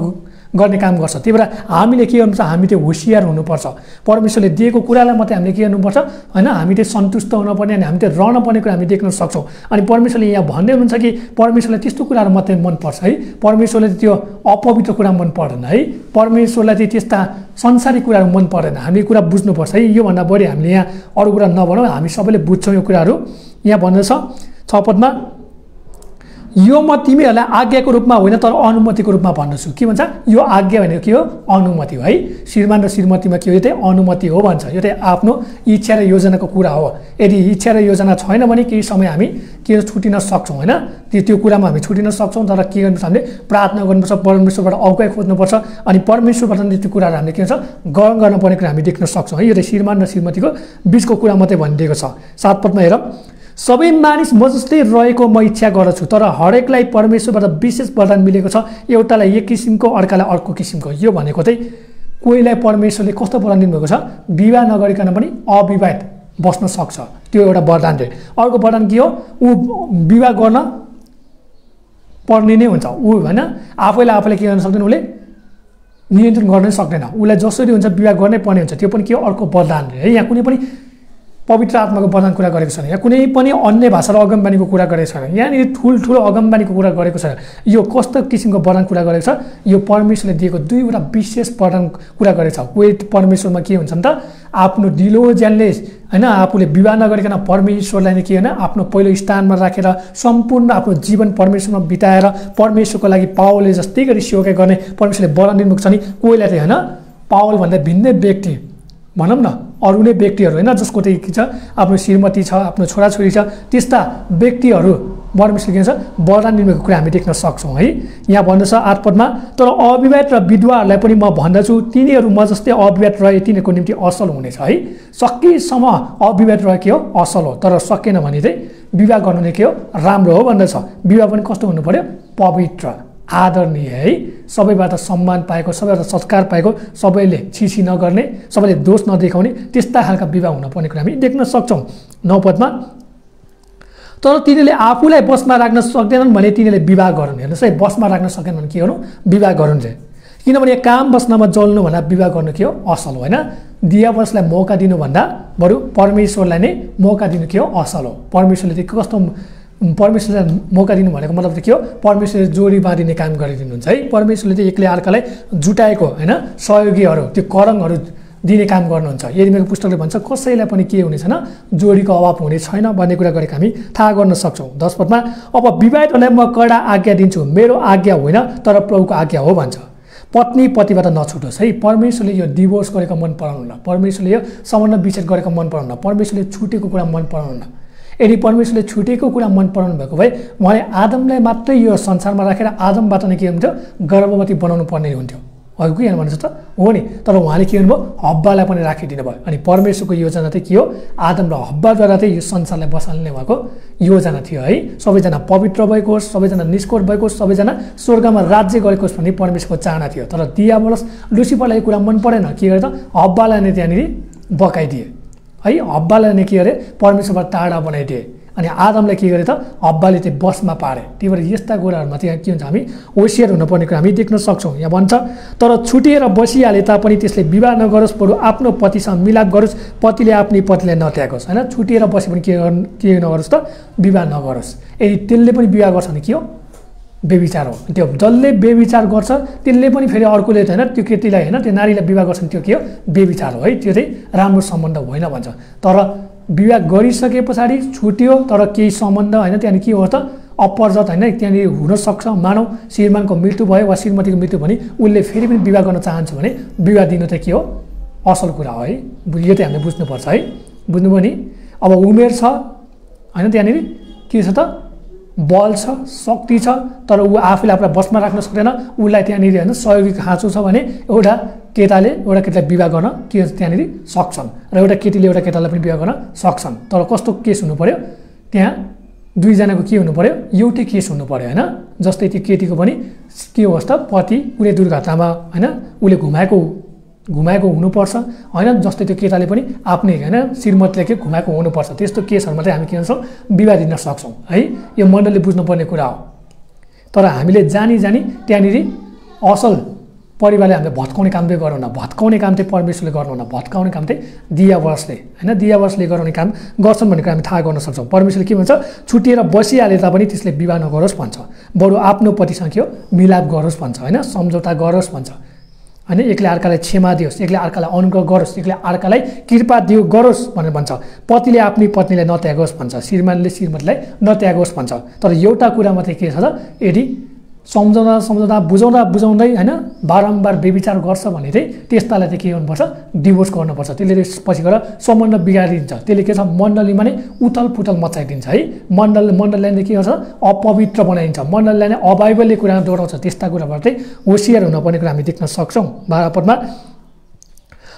गर्ने काम गर्छ। त्यही भएर हामीले के गर्नुपर्छ, हामी चाहिँ होसियार हुनुपर्छ। परमेश्वरले दिएको कुरालाई मात्रै हामीले के गर्नुपर्छ होइन, हामी चाहिँ सन्तुष्ट हुनुपर्ने अनि हामी चाहिँ रहन पर्ने कुरा हामी देख्न सक्छौँ। अनि परमेश्वरले यहाँ भन्दै हुनुहुन्छ कि परमेश्वरलाई त्यस्तो कुराहरू मात्रै मनपर्छ है, परमेश्वरले त्यो अपवित्र कुरा मन पर्दैन है, परमेश्वरलाई चाहिँ त्यस्ता संसारिक कुराहरू मन पर्दैन। हामी कुरा बुझ्नुपर्छ है। योभन्दा बढी हामीले यहाँ अरू कुरा नभनौँ, हामी सबैले बुझ्छौँ यो कुराहरू। यहाँ भन्दैछ 6 पदमा, यो म तिमीहरूलाई आज्ञाको रूपमा होइन तर अनुमतिको रूपमा भन्दछु। के भन्छ, यो आज्ञा भनेको के हो, अनुमति हो है। श्रीमान र श्रीमतीमा के हो, यो चाहिँ अनुमति हो भन्छ। यो चाहिँ आफ्नो इच्छा र योजनाको कुरा हो। यदि इच्छा र योजना छैन भने केही समय हामी के छुटिन सक्छौँ होइन, त्यो कुरामा हामी छुटिन सक्छौँ। तर के गर्नुपर्छ, हामीले प्रार्थना गर्नुपर्छ, परमेश्वरबाट अगुवाई खोज्नुपर्छ, अनि परमेश्वरबाट त्यो कुराहरू हामीले के हुन्छ ग्रहण गर्नुपर्ने कुरा हामी देख्न सक्छौँ है। यो चाहिँ श्रीमान र श्रीमतीको बिचको कुरा मात्रै भनिदिएको छ। 7 पदमा हेर, सबै मानिस म जस्तै रहेको म इच्छा गर्छु, तर हरेकलाई परमेश्वरबाट विशेष वरदान मिलेको छ, एउटालाई एक किसिमको अर्कालाई अर्को किसिमको। यो भनेको चाहिँ कोहीलाई परमेश्वरले कस्तो वरदान दिनुभएको छ, विवाह नगरिकन पनि अविवाहित बस्न सक्छ, त्यो एउटा वरदान रे। अर्को वरदान के हो, ऊ विवाह गर्न पर्ने नै हुन्छ, ऊ होइन आफैले के गर्न सक्दैन, उसले नियन्त्रण गर्न सक्दैन, उसलाई जसरी हुन्छ विवाह गर्नै पर्ने हुन्छ। त्यो पनि के हो, अर्को वरदान रे है। यहाँ कुनै पनि पवित्र आत्माको वरदान कुरा गरेको छैन, यहाँ कुनै पनि अन्य भाषा र अगमबानीको कुरा गरेको छैन, यहाँनिर ठुल्ठुलो अगमबानीको कुरा गरेको छैन। यो कस्तो किसिमको वरदान कुरा गरेको छ, यो परमेश्वरले दिएको दुईवटा विशेष वरदान कुरा गरेको छ। कोही परमेश्वरमा के हुन्छ नि त, आफ्नो दिलोज्यानले होइन आफूले विवाह नगरिकन परमेश्वरलाई नै के होइन आफ्नो पहिलो स्थानमा राखेर सम्पूर्ण आफ्नो जीवन परमेश्वरमा बिताएर परमेश्वरको लागि पावलले जस्तै गरी सेवा गर्ने परमेश्वरले वरदान दिनुभएको छ। नि कोहीलाई चाहिँ होइन पावलभन्दा भिन्नै व्यक्ति भनौँ न, अरू नै व्यक्तिहरू होइन जसको चाहिँ के छ आफ्नो श्रीमती छ, आफ्नो छोराछोरी छ, त्यस्ता व्यक्तिहरू परमेश्वरले के भन्छ वरदान दिनुभएको कुरा हामी देख्न सक्छौँ है। यहाँ भन्दछ 8 पदमा, तर अविवाहित र विधवाहरूलाई पनि म भन्दछु, तिनीहरू म जस्तै अविवाहित रहे तिनीहरूको निम्ति असल हुनेछ है। सकेसम्म अविवाहित रहे के हो, असल हो, तर सकेन भने चाहिँ विवाह गर्नु नै के हो, राम्रो हो भन्दछ। विवाह पनि कस्तो हुनु पर्यो, पवित्र, आदरणीय है, सबैबाट सम्मान पाएको, सबैबाट सत्कार पाएको, सबैले छिछि नगर्ने, सबैले दोष नदेखाउने, त्यस्ता खालका विवाह हुनुपर्ने कुरा हामी देख्न सक्छौँ। 9 पदमा, तर तिनीहरूले आफूलाई बसमा राख्न सक्दैनन् भने तिनीहरूले विवाह गरून्। हेर्नुहोस् है, बसमा राख्न सकेन भने के गर्नु, विवाह गरून् चाहिँ। किनभने काम बस्नमा जल्नु भन्दा विवाह गर्नु के हो, असल हो होइन। दियाबलसलाई मौका दिनुभन्दा बरु परमेश्वरलाई नै मौका दिनु के हो, असल हो। परमेश्वरले चाहिँ कस्तो, परमेश्वरलाई मौका दिनु भनेको मतलब चाहिँ के हो, परमेश्वरले जोडी बाँधिने काम गरिदिनुहुन्छ है। परमेश्वरले चाहिँ एकले अर्कालाई जुटाएको होइन सहयोगीहरू, त्यो करङहरू दिने काम गर्नुहुन्छ। यिनीहरूको पुस्तकले भन्छ कसैलाई पनि के हुने छैन, जोडीको अभाव हुने छैन भन्ने कुरा गरेको हामी थाहा गर्न सक्छौँ। 10 पदमा, अब विवाहितहरूलाई म कडा आज्ञा दिन्छु, मेरो आज्ञा होइन तर प्रभुको आज्ञा हो भन्छ। पत्नी पतिबाट नछुटोस् है। परमेश्वरले यो डिभोर्स गरेको मन पराउनुहुन्न, परमेश्वरले यो सम्बन्ध विच्छेद गरेको मन पराउनुहुन्न, परमेश्वरले छुटेको कुरा मन पराउनुहुन्न। यदि परमेश्वरले छुटेको कुरा मन पराउनु भएको भए उहाँले आदमलाई मात्रै यो संसारमा राखेर आदमबाट नै के हुन्थ्यो, गर्भवती बनाउनु पर्ने हुन्थ्यो भएको कि यहाँ भन्छ त हो नि। तर उहाँले के गर्नुभयो, हब्बालाई पनि राखिदिनु भयो। अनि परमेश्वरको योजना चाहिँ के हो, आदम र हब्बाद्वारा चाहिँ यो संसारलाई बसाल्ने भएको योजना थियो है। सबैजना पवित्र भएको होस्, सबैजना निष्कोट भएको होस्, सबैजना स्वर्गमा राज्य गरेको होस् भन्ने परमेश्वरको चाहना थियो। तर दियाबलस लुसिफरलाई यो कुरा मन परेन, के गरे त हब्बालाई नै त्यहाँनिर बकाइदिए है। हब्बालाई नै के गरे, परमेश्वरबाट टाढा बनाइदिए। अनि आदमलाई के गरे त हब्बाले चाहिँ बसमा पारे। त्यही भएर यस्ता कुराहरूमा चाहिँ के हुन्छ, हामी होसियार हुनुपर्ने कुरा हामी देख्न सक्छौँ। यहाँ भन्छ तर छुटिएर बसिहाले तापनि त्यसले विवाह नगरोस्, बरु आफ्नो पतिसँग मिलाप गरोस्, पतिले आफ्नै पतिलाई नत्यागोस् होइन। छुटिएर बसे पनि के नगरोस् त, विवाह नगरोस्। यदि त्यसले पनि विवाह गर्छ भने के हो, बेविचार हो। त्यो जसले बेविचार गर्छ त्यसले पनि फेरि अर्कोले होइन त्यो केटीलाई होइन त्यो नारीलाई विवाह गर्छ भने त्यो के हो, बेविचार हो है। त्यो चाहिँ राम्रो सम्बन्ध होइन भन्छ। तर विवाह गरिसके पछाडि छुट्यो तर केही सम्बन्ध होइन, त्यहाँदेखि के हो त अपरजत होइन, त्यहाँनिर हुनसक्छ। मानौ श्रीमानको मृत्यु भयो वा श्रीमतीको मृत्यु भने उसले फेरि पनि विवाह गर्न चाहन्छ भने विवाह दिनु चाहिँ के हो, असल कुरा हो है। यो चाहिँ हामीले बुझ्नुपर्छ है, बुझ्नुभयो नि। अब उमेर छ होइन, त्यहाँनिर के छ त बल छ, शक्ति छ, तर ऊ आफूले आफूलाई बसमा राख्न सक्दैन। उसलाई त्यहाँनिर होइन सहयोगी खाँचो छ भने एउटा केटाले एउटा केटीलाई विवाह गर्न के त्यहाँनिर सक्छन् र एउटा केटीले एउटा केटालाई पनि विवाह गर्न सक्छन्। तर कस्तो केस हुनु पर्यो, त्यहाँ दुईजनाको के हुनु पर्यो, एउटै केस हुनु पर्यो होइन। जस्तै त्यो केटीको पनि के होस् त पति कुनै दुर्घटनामा होइन उसले घुमाएको हुनुपर्छ होइन। जस्तै त्यो केटाले पनि आफ्नै होइन श्रीमतीले के घुमाएको हुनुपर्छ। त्यस्तो केसहरूमा चाहिँ हामी के गर्छौँ, विवाह दिन सक्छौँ है। यो मण्डलले बुझ्नुपर्ने कुरा हो। तर हामीले जानी त्यहाँनिर असल परिवारले हामीले भत्काउने काम चाहिँ गरौँ न। भत्काउने काम चाहिँ परमेश्वरले गर्नुहुन्न, भत्काउने काम चाहिँ दियावरसले होइन, दियावरसले गराउने काम गर्छन् भन्ने कुरा हामी थाहा गर्न सक्छौँ। परमेश्वरले के भन्छ, छुटिएर बसिहाले तापनि त्यसले विवाह नगरोस् भन्छ, बरु आफ्नो पतिसँग के हो मिलाप गरोस् भन्छ होइन, सम्झौता गरोस् भन्छ होइन। एकले अर्कालाई क्षमा दियोस्, एकले अर्कालाई अनुग्रह गरोस्, एकले अर्कालाई कृपा गरोस् भनेर भन्छ। पतिले आफ्नै पत्नीलाई नत्यागोस् भन्छ, श्रीमानले श्रीमतीलाई नत्यागोस् भन्छ। तर एउटा कुरा मात्रै के छ त, यदि सम्झाउँदा बुझाउँदै होइन बारम्बार बेविचार गर्छ भने चाहिँ त्यस्तालाई चाहिँ के गर्नुपर्छ, डिभोर्स गर्नुपर्छ। त्यसले पछि गएर सम्बन्ध बिगारिदिन्छ। त्यसले के छ, मण्डलीमा नै उथल पुथल मचाइदिन्छ है। मण्डललाई नै के गर्छ, अपवित्र बनाइदिन्छ। मण्डलीलाई नै अबाइबलले कुरा दोहोऱ्याउँछ। त्यस्ता कुराबाट चाहिँ होसियार हुनुपर्ने कुरा हामी देख्न सक्छौँ 12 पदमा।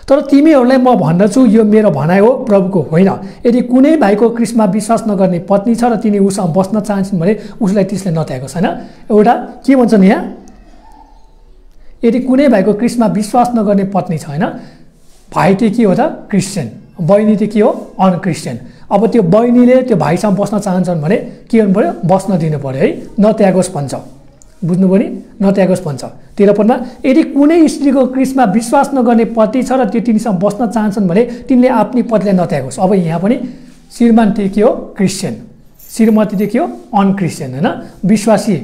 तर तिमीहरूलाई म भन्दछु, यो मेरो भनाइ हो, प्रभुको होइन। यदि कुनै भाइको क्रिस्टमा विश्वास नगर्ने पत्नी छ र तिनी उसँग बस्न चाहन्छन् भने उसलाई त्यसले नत्यागोस् होइन। एउटा के भन्छन् यहाँ, यदि कुनै भाइको क्रिस्टमा विश्वास नगर्ने पत्नी छ होइन, भाइ चाहिँ के हो त क्रिस्चियन, बहिनी चाहिँ के हो अनक्रिस्चियन। अब त्यो बहिनीले त्यो भाइसँग बस्न चाहन्छन् भने के गर्नु पऱ्यो, बस्न दिनु पऱ्यो है, नत्यागोस् भन्छ। बुझ्नुभयो नि, नत्यागोस् भन्छ। 13 पदमा यदि कुनै स्त्रीको क्रिस्टमा विश्वास नगर्ने पति छ र त्यो तिनीसँग बस्न चाहन्छन् भने तिनले आफ्नै पतिलाई नत्यागोस्। अब यहाँ पनि श्रीमान चाहिँ के हो क्रिस्चियन, श्रीमती चाहिँ के हो अनक्रिस्चियन होइन। विश्वासी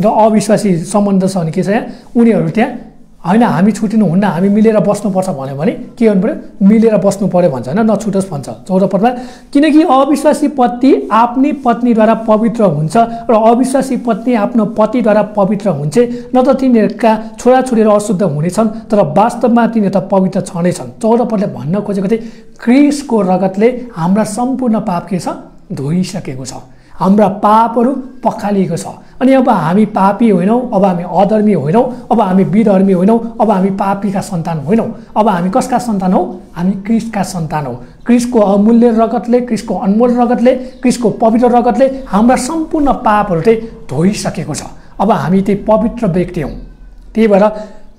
र अविश्वासी सम्बन्ध छ भने के छ, यहाँ उनीहरू त्यहाँ होइन हामी छुटिनुहुन्न, हामी मिलेर बस्नुपर्छ भन्यो भने के गर्नु पऱ्यो, मिलेर बस्नु पऱ्यो भन्छ होइन, नछुटोस् भन्छ। 14 पदमा किनकि अविश्वासी पति आफ्नै पत्नीद्वारा पवित्र हुन्छ र अविश्वासी पत्नी आफ्नो पतिद्वारा पवित्र हुन्छ, न त तिनीहरूका छोराछोरीहरू अशुद्ध हुनेछन् तर वास्तवमा तिनीहरू त पवित्र छँदैछन्। 14 पदले भन्न खोजेको चाहिँ क्रिस्टको रगतले हाम्रा सम्पूर्ण पाप के छ, धोइसकेको छ, हाम्रा पापहरू पखालिएको छ। अनि अब हामी पापी होइनौँ, अब हामी अधर्मी होइनौँ, अब हामी विधर्मी होइनौँ, अब हामी पापीका सन्तान होइनौँ। अब हामी कसका सन्तान हौ, हामी क्रिस्टका सन्तान हौ। क्रिस्टको अमूल्य रगतले, क्रिस्टको अनमोल रगतले, क्रिस्टको पवित्र रगतले हाम्रा सम्पूर्ण पापहरू चाहिँ धोइसकेको छ। अब हामी चाहिँ पवित्र व्यक्ति हौँ। त्यही भएर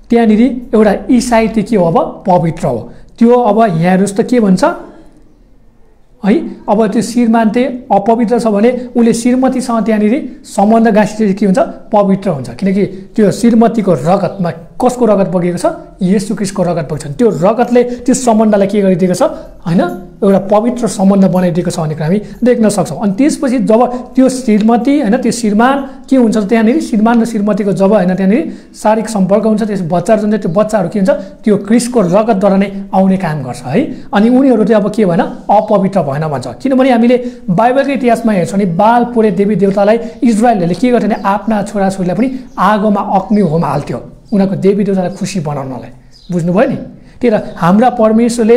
त्यहाँनिर एउटा इसाई चाहिँ के हो, अब पवित्र हो। त्यो अब यहाँ हेर्नुहोस् त के भन्छ है। अब त्यो श्रीमान चाहिँ अपवित्र छ भने उसले श्रीमतीसँग त्यहाँनिर सम्बन्ध गाँसिएपछि के हुन्छ, पवित्र हुन्छ। किनकि त्यो श्रीमतीको रगतमा कसको रगत बगेको छ, येशू ख्रीष्टको रगत बगेको छ। त्यो रगतले त्यो सम्बन्धलाई के गरिदिएको छ होइन, एउटा पवित्र सम्बन्ध बनाइदिएको छ भन्ने कुरा हामी देख्न सक्छौँ। अनि त्यसपछि जब त्यो श्रीमती होइन त्यो श्रीमान के हुन्छ त्यहाँनिर, श्रीमान र श्रीमतीको जब होइन त्यहाँनिर शारीरिक सम्पर्क हुन्छ, त्यस बच्चाहरू जुन चाहिँ त्यो बच्चाहरू के हुन्छ, त्यो क्रिस्टको रगतद्वारा नै आउने काम गर्छ है। अनि उनीहरू चाहिँ अब के भएन, अपवित्र भएन भन्छ। किनभने हामीले बाइबलको इतिहासमा हेर्छौँ भने बाल पोरे देवी देवतालाई इजरायलहरूले के गर्थ्यो भने आफ्ना छोराछोरीलाई पनि आगोमा अग्नि होम हाल्थ्यो, उनीहरूको देवी देवतालाई खुसी बनाउनलाई। बुझ्नुभयो नि। त्यही र हाम्रा परमेश्वरले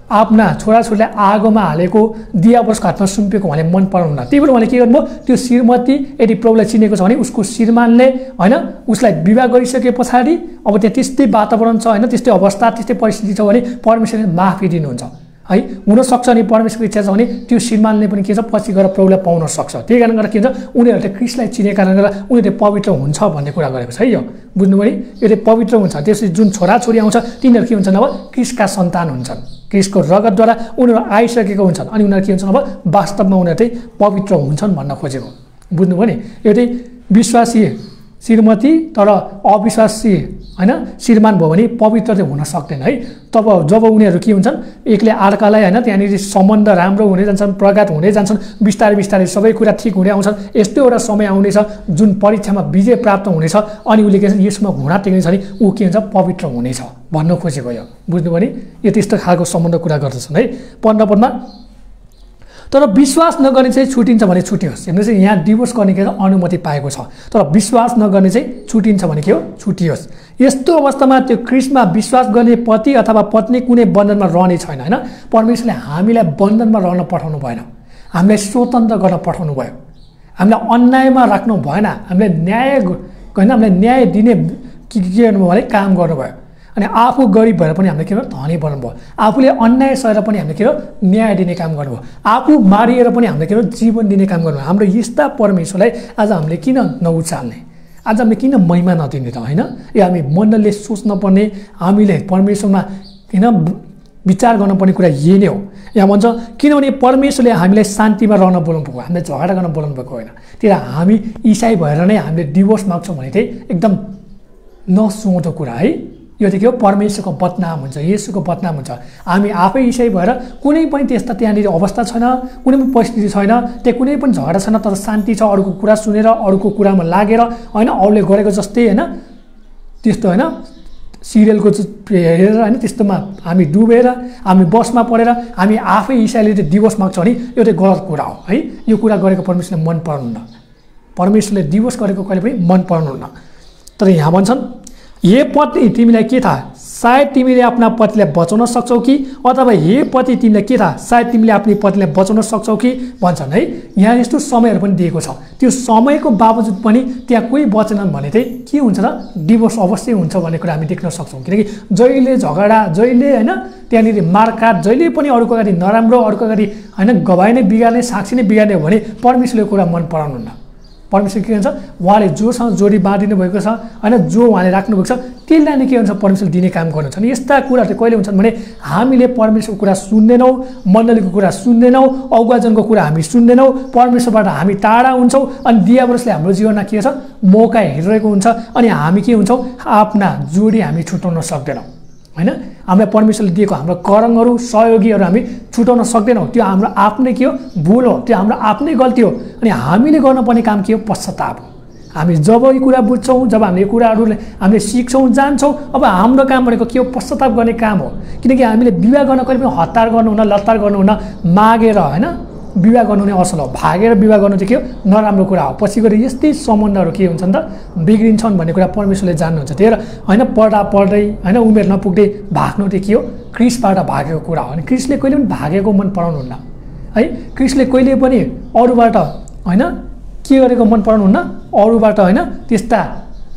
आफ्ना छोराछोरीलाई आगोमा हालेको दियावरसको हातमा सुम्पेको उहाँले मन पराउनुहुन्न। त्यही भएर उहाँले के गर्नुभयो, त्यो श्रीमती यदि प्रभुलाई चिनेको छ भने उसको श्रीमानले होइन उसलाई विवाह गरिसके पछाडि अब त्यहाँ त्यस्तै वातावरण छ होइन, त्यस्तै अवस्था त्यस्तै परिस्थिति छ भने परमेश्वरले माफी दिनुहुन्छ है। हुनसक्छ नि परमेश्वरको इच्छा छ भने त्यो श्रीमानले पनि के छ पछि गएर प्रभुलाई पाउन सक्छ। त्यही कारण गरेर के हुन्छ उनीहरूले क्रिस्टलाई चिनेको कारण गरेर उनीहरूले पवित्र हुन्छ भन्ने कुरा गरेको छ है। यो बुझ्नुभयो नि, यो चाहिँ पवित्र हुन्छ। त्यसपछि जुन छोराछोरी आउँछ तिनीहरू के हुन्छन् अब क्रिस्टका सन्तान हुन्छन्, क्रिस्टको रगतद्वारा उनीहरू आइसकेको हुन्छन् अनि उनीहरू के हुन्छन् अब वास्तवमा उनीहरू चाहिँ पवित्र हुन्छन् भन्न खोजेको। बुझ्नुभयो नि, यो चाहिँ विश्वासी श्रीमती तर अविश्वासी होइन श्रीमान भयो भने पवित्र चाहिँ हुन सक्दैन है। तब जब उनीहरू के हुन्छन् एकले अर्कालाई होइन त्यहाँनिर सम्बन्ध राम्रो हुने जान्छन्, प्रगात हुँदै जान्छन्, बिस्तारै बिस्तारै सबै कुरा ठिक हुँदै आउँछन्। यस्तो एउटा समय आउनेछ जुन परीक्षामा विजय प्राप्त हुनेछ अनि उसले के भन्छ यसमा घुँडा टेक्नेछ भने ऊ के हुन्छ पवित्र हुनेछ भन्न खोजेको। यो बुझ्नुभयो नि, यो त्यस्तो खालको सम्बन्ध कुरा गर्दछन् है। 15 पदमा तर विश्वास नगर्ने चाहिँ छुटिन्छ भने छुटियोस्। हेर्नुहोस् यहाँ डिभोर्स गर्ने के अनुमति पाएको छ, तर विश्वास नगर्ने चाहिँ छुटिन्छ भने के हो छुटियोस्। यस्तो अवस्थामा त्यो क्रिस्टमा विश्वास गर्ने पति अथवा पत्नी कुनै बन्धनमा रहने छैन होइन। परमेश्वरले हामीलाई बन्धनमा रहन पठाउनु भएन, हामीलाई स्वतन्त्र गर्न पठाउनु भयो, हामीलाई अन्यायमा राख्नु भएन, हामीलाई न्याय होइन हामीलाई न्याय दिने के गर्नुभयो भने काम गर्नुभयो। अनि आफू गरिब भएर पनि हामीले के गर्नु धनी बनाउनुभयो, आफूले अन्याय सहेर पनि हामीले के हो न्याय दिने काम गर्नुभयो, आफू मारिएर पनि हामीले के हो जीवन दिने काम गर्नुभयो। हाम्रो यस्ता परमेश्वरलाई आज हामीले किन नउचाल्ने, आज हामीले किन महिमा नदिने त होइन। यो हामी मण्डलले सोच्न पर्ने, हामीले परमेश्वरमा किन विचार गर्नुपर्ने कुरा यही नै हो। यहाँ भन्छ किनभने परमेश्वरले हामीलाई शान्तिमा रहन बोलाउनु भएको, हामीलाई झगडा गर्न बोलाउनु भएको होइन। त्यही हामी इसाई भएर नै हामीले डिभोर्स माग्छौँ भने चाहिँ एकदम नसोचो कुरा है। यो चाहिँ के हो परमेश्वरको बदनाम हुन्छ, येशूको बदनाम हुन्छ। हामी आफै इसाई भएर कुनै पनि त्यस्ता त्यहाँनिर अवस्था छैन, कुनै पनि परिस्थिति छैन, त्यहाँ कुनै पनि झगडा छैन, तर शान्ति छ अरूको कुरा सुनेर अरूको कुरामा लागेर होइन अरूले गरेको जस्तै होइन त्यस्तो होइन सिरियलको हेरेर होइन त्यस्तोमा हामी डुबेर हामी बसमा परेर हामी आफै इसाईले चाहिँ डिभोर्स माग्छौँ भने यो चाहिँ गलत कुरा हो है। यो कुरा गरेको परमेश्वरले मन पराउनुहुन्न, परमेश्वरले डिभोर्स गरेको कहिले पनि मन पराउनुहुन्न। तर यहाँ भन्छन् हे पत्नी तिमीलाई के थाहा, सायद तिमीले आफ्ना पतिलाई बचाउन सक्छौ कि, अथवा हे पति तिमीलाई के थाहा सायद तिमीले आफ्नो पतिलाई बचाउन सक्छौ कि भन्छन् है। यहाँ यस्तो समयहरू पनि दिएको छ, त्यो समयको बावजुद पनि त्यहाँ कोही बचेनन् भने चाहिँ के हुन्छ र डिभोर्स अवश्य हुन्छ भन्ने कुरा हामी देख्न सक्छौँ। किनकि जहिले झगडा जहिले होइन त्यहाँनिर मारकाट जहिले पनि अरूको अगाडि नराम्रो अरूको अगाडि होइन गवाई नै बिगार्ने साक्षी नै बिगार्ने हो भने परमेश्वरले कुरा मन पराउनुहुन्न। परमेश्वर के भन्छ उहाँले जोसँग जोडी बाँधिनु भएको छ होइन जो उहाँले राख्नुभएको छ त्यसलाई नै के हुन्छ परमेश्वर दिने काम गर्नुहुन्छ। अनि यस्ता कुराहरू चाहिँ कहिले हुन्छन् भने हामीले परमेश्वरको कुरा सुन्दैनौँ, मण्डलीको कुरा सुन्दैनौँ, अगुवाजनको कुरा हामी सुन्दैनौँ, परमेश्वरबाट हामी टाढा हुन्छौँ अनि दियावरसले हाम्रो जीवनमा के छ मौका हेरिरहेको हुन्छ अनि हामी के हुन्छौँ आफ्ना जोडी हामी छुटाउन सक्दैनौँ होइन। हामीलाई परमेश्वरले दिएको हाम्रो करङहरू सहयोगीहरू हामी छुटाउन सक्दैनौँ, त्यो हाम्रो आफ्नै के हो भुल हो, त्यो हाम्रो आफ्नै गल्ती हो। अनि हामीले गर्नुपर्ने काम के हो पश्चाताप हो। हामी जब यो कुरा बुझ्छौँ, जब हामीले यो कुराहरूले हामीले सिक्छौँ जान्छौँ, अब हाम्रो काम भनेको के हो पश्चाताप गर्ने काम हो। किनकि हामीले विवाह गर्न कहिले पनि हतार गर्नुहुन्न लतार गर्नुहुन्न, मागेर होइन विवाह गर्नु नै असल हो, भागेर विवाह गर्नु चाहिँ के हो नराम्रो कुरा हो। पछि गएर यस्तै सम्बन्धहरू के हुन्छन् त बिग्रिन्छन् भन्ने कुरा परमेश्वरले जान्नुहुन्छ। त्यही भएर होइन पढ्दा पढ्दै होइन उमेर नपुग्दै भाग्नु चाहिँ के हो क्रिसबाट भागेको कुरा हो। अनि क्रिसले कहिले पनि भागेको मन पराउनुहुन्न है। क्रिसले कहिले पनि अरूबाट होइन के गरेको मन पराउनुहुन्न, अरूबाट होइन त्यस्ता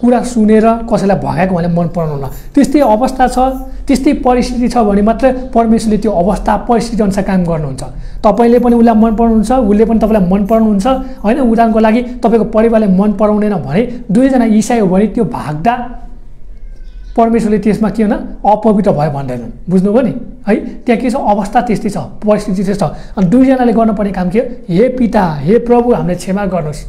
कुरा सुनेर कसैलाई भगाएको उहाँले मन पराउनुहुन्न। त्यस्तै अवस्था छ त्यस्तै परिस्थिति छ भने मात्र परमेश्वरले त्यो अवस्था परिस्थिति अनुसार काम गर्नुहुन्छ। तपाईँले पनि उसलाई मन पराउनुहुन्छ, उसले पनि तपाईँलाई मन पराउनुहुन्छ होइन। उदाहरणको लागि तपाईँको परिवारले मन पराउँदैन भने दुवैजना इसाई हो भने त्यो भाग्दा परमेश्वरले त्यसमा के हुन अपवित्र भयो भन्दैनन्, बुझ्नुभयो नि है। त्यहाँ के छ अवस्था त्यस्तै छ, परिस्थिति त्यस्तै छ। अनि दुईजनाले गर्नुपर्ने काम के हो हे पिता हे प्रभु हामीलाई क्षमा गर्नुहोस्,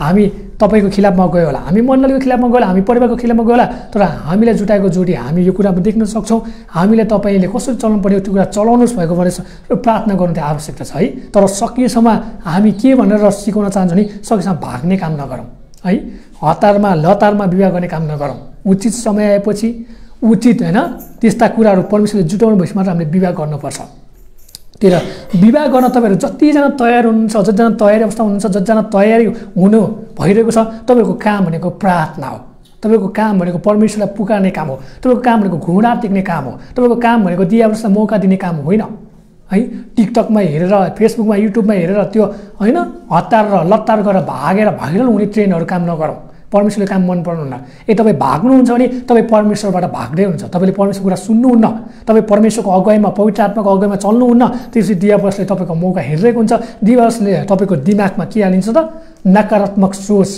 हामी तपाईँको खिलाफमा गयो होला, हामी मण्डलीको खिलाफमा गयो होला, हामी परिवारको खिलाफमा गयो होला, तर हामीलाई जुटाएको जोडी हामी यो कुरामा देख्न सक्छौँ। हामीले तपाईँले कसरी चलाउनु पर्यो त्यो कुरा चलाउनुहोस् भएको भनेर प्रार्थना गर्नु त्यो आवश्यकता छ है। तर सकेसम्म हामी के भनेर सिकाउन चाहन्छौँ भने सकेसम्म भाग्ने काम नगरौँ है, हतारमा लतारमा विवाह गर्ने काम नगरौँ। उचित समय आएपछि उचित होइन त्यस्ता कुराहरू परमेश्वरले जुटाउनु भएपछि मात्र हामीले विवाह गर्नुपर्छ। त्यही भएर विवाह गर्न तपाईँहरू जतिजना तयार हुनुहुन्छ, जतिजना तयारी अवस्था हुनुहुन्छ, जतिजना तयारी हुनु भइरहेको छ तपाईँहरूको काम भनेको प्रार्थना हो तपाईँको काम भनेको परमेश्वरलाई पुकार्ने काम हो, तपाईँको काम भनेको घुँडा टेक्ने काम हो, तपाईँको काम भनेको दियावसलाई मौका दिने काम होइन है। टिकटकमा हेरेर, फेसबुकमा, युट्युबमा हेरेर त्यो होइन हतार र लत्तार गरेर भागेर भाइरल हुने ट्रेन्डहरू काम नगरौँ। परमेश्वरले काम मन पर्नुहुन्न। तपाईँ भाग्नुहुन्छ भने तपाईँ परमेश्वरबाट भाग्दै हुन्छ, तपाईँले परमेश्वरको कुरा सुन्नुहुन्न, तपाईँ परमेश्वरको अगुवाईमा, पवित्र आत्माको अगुवाईमा चल्नुहुन्न। त्यसपछि दियावसले तपाईँको मौका हेरिरहेको हुन्छ। दियावसले तपाईँको दिमागमा के हालिदिन्छ त, नकारात्मक सोच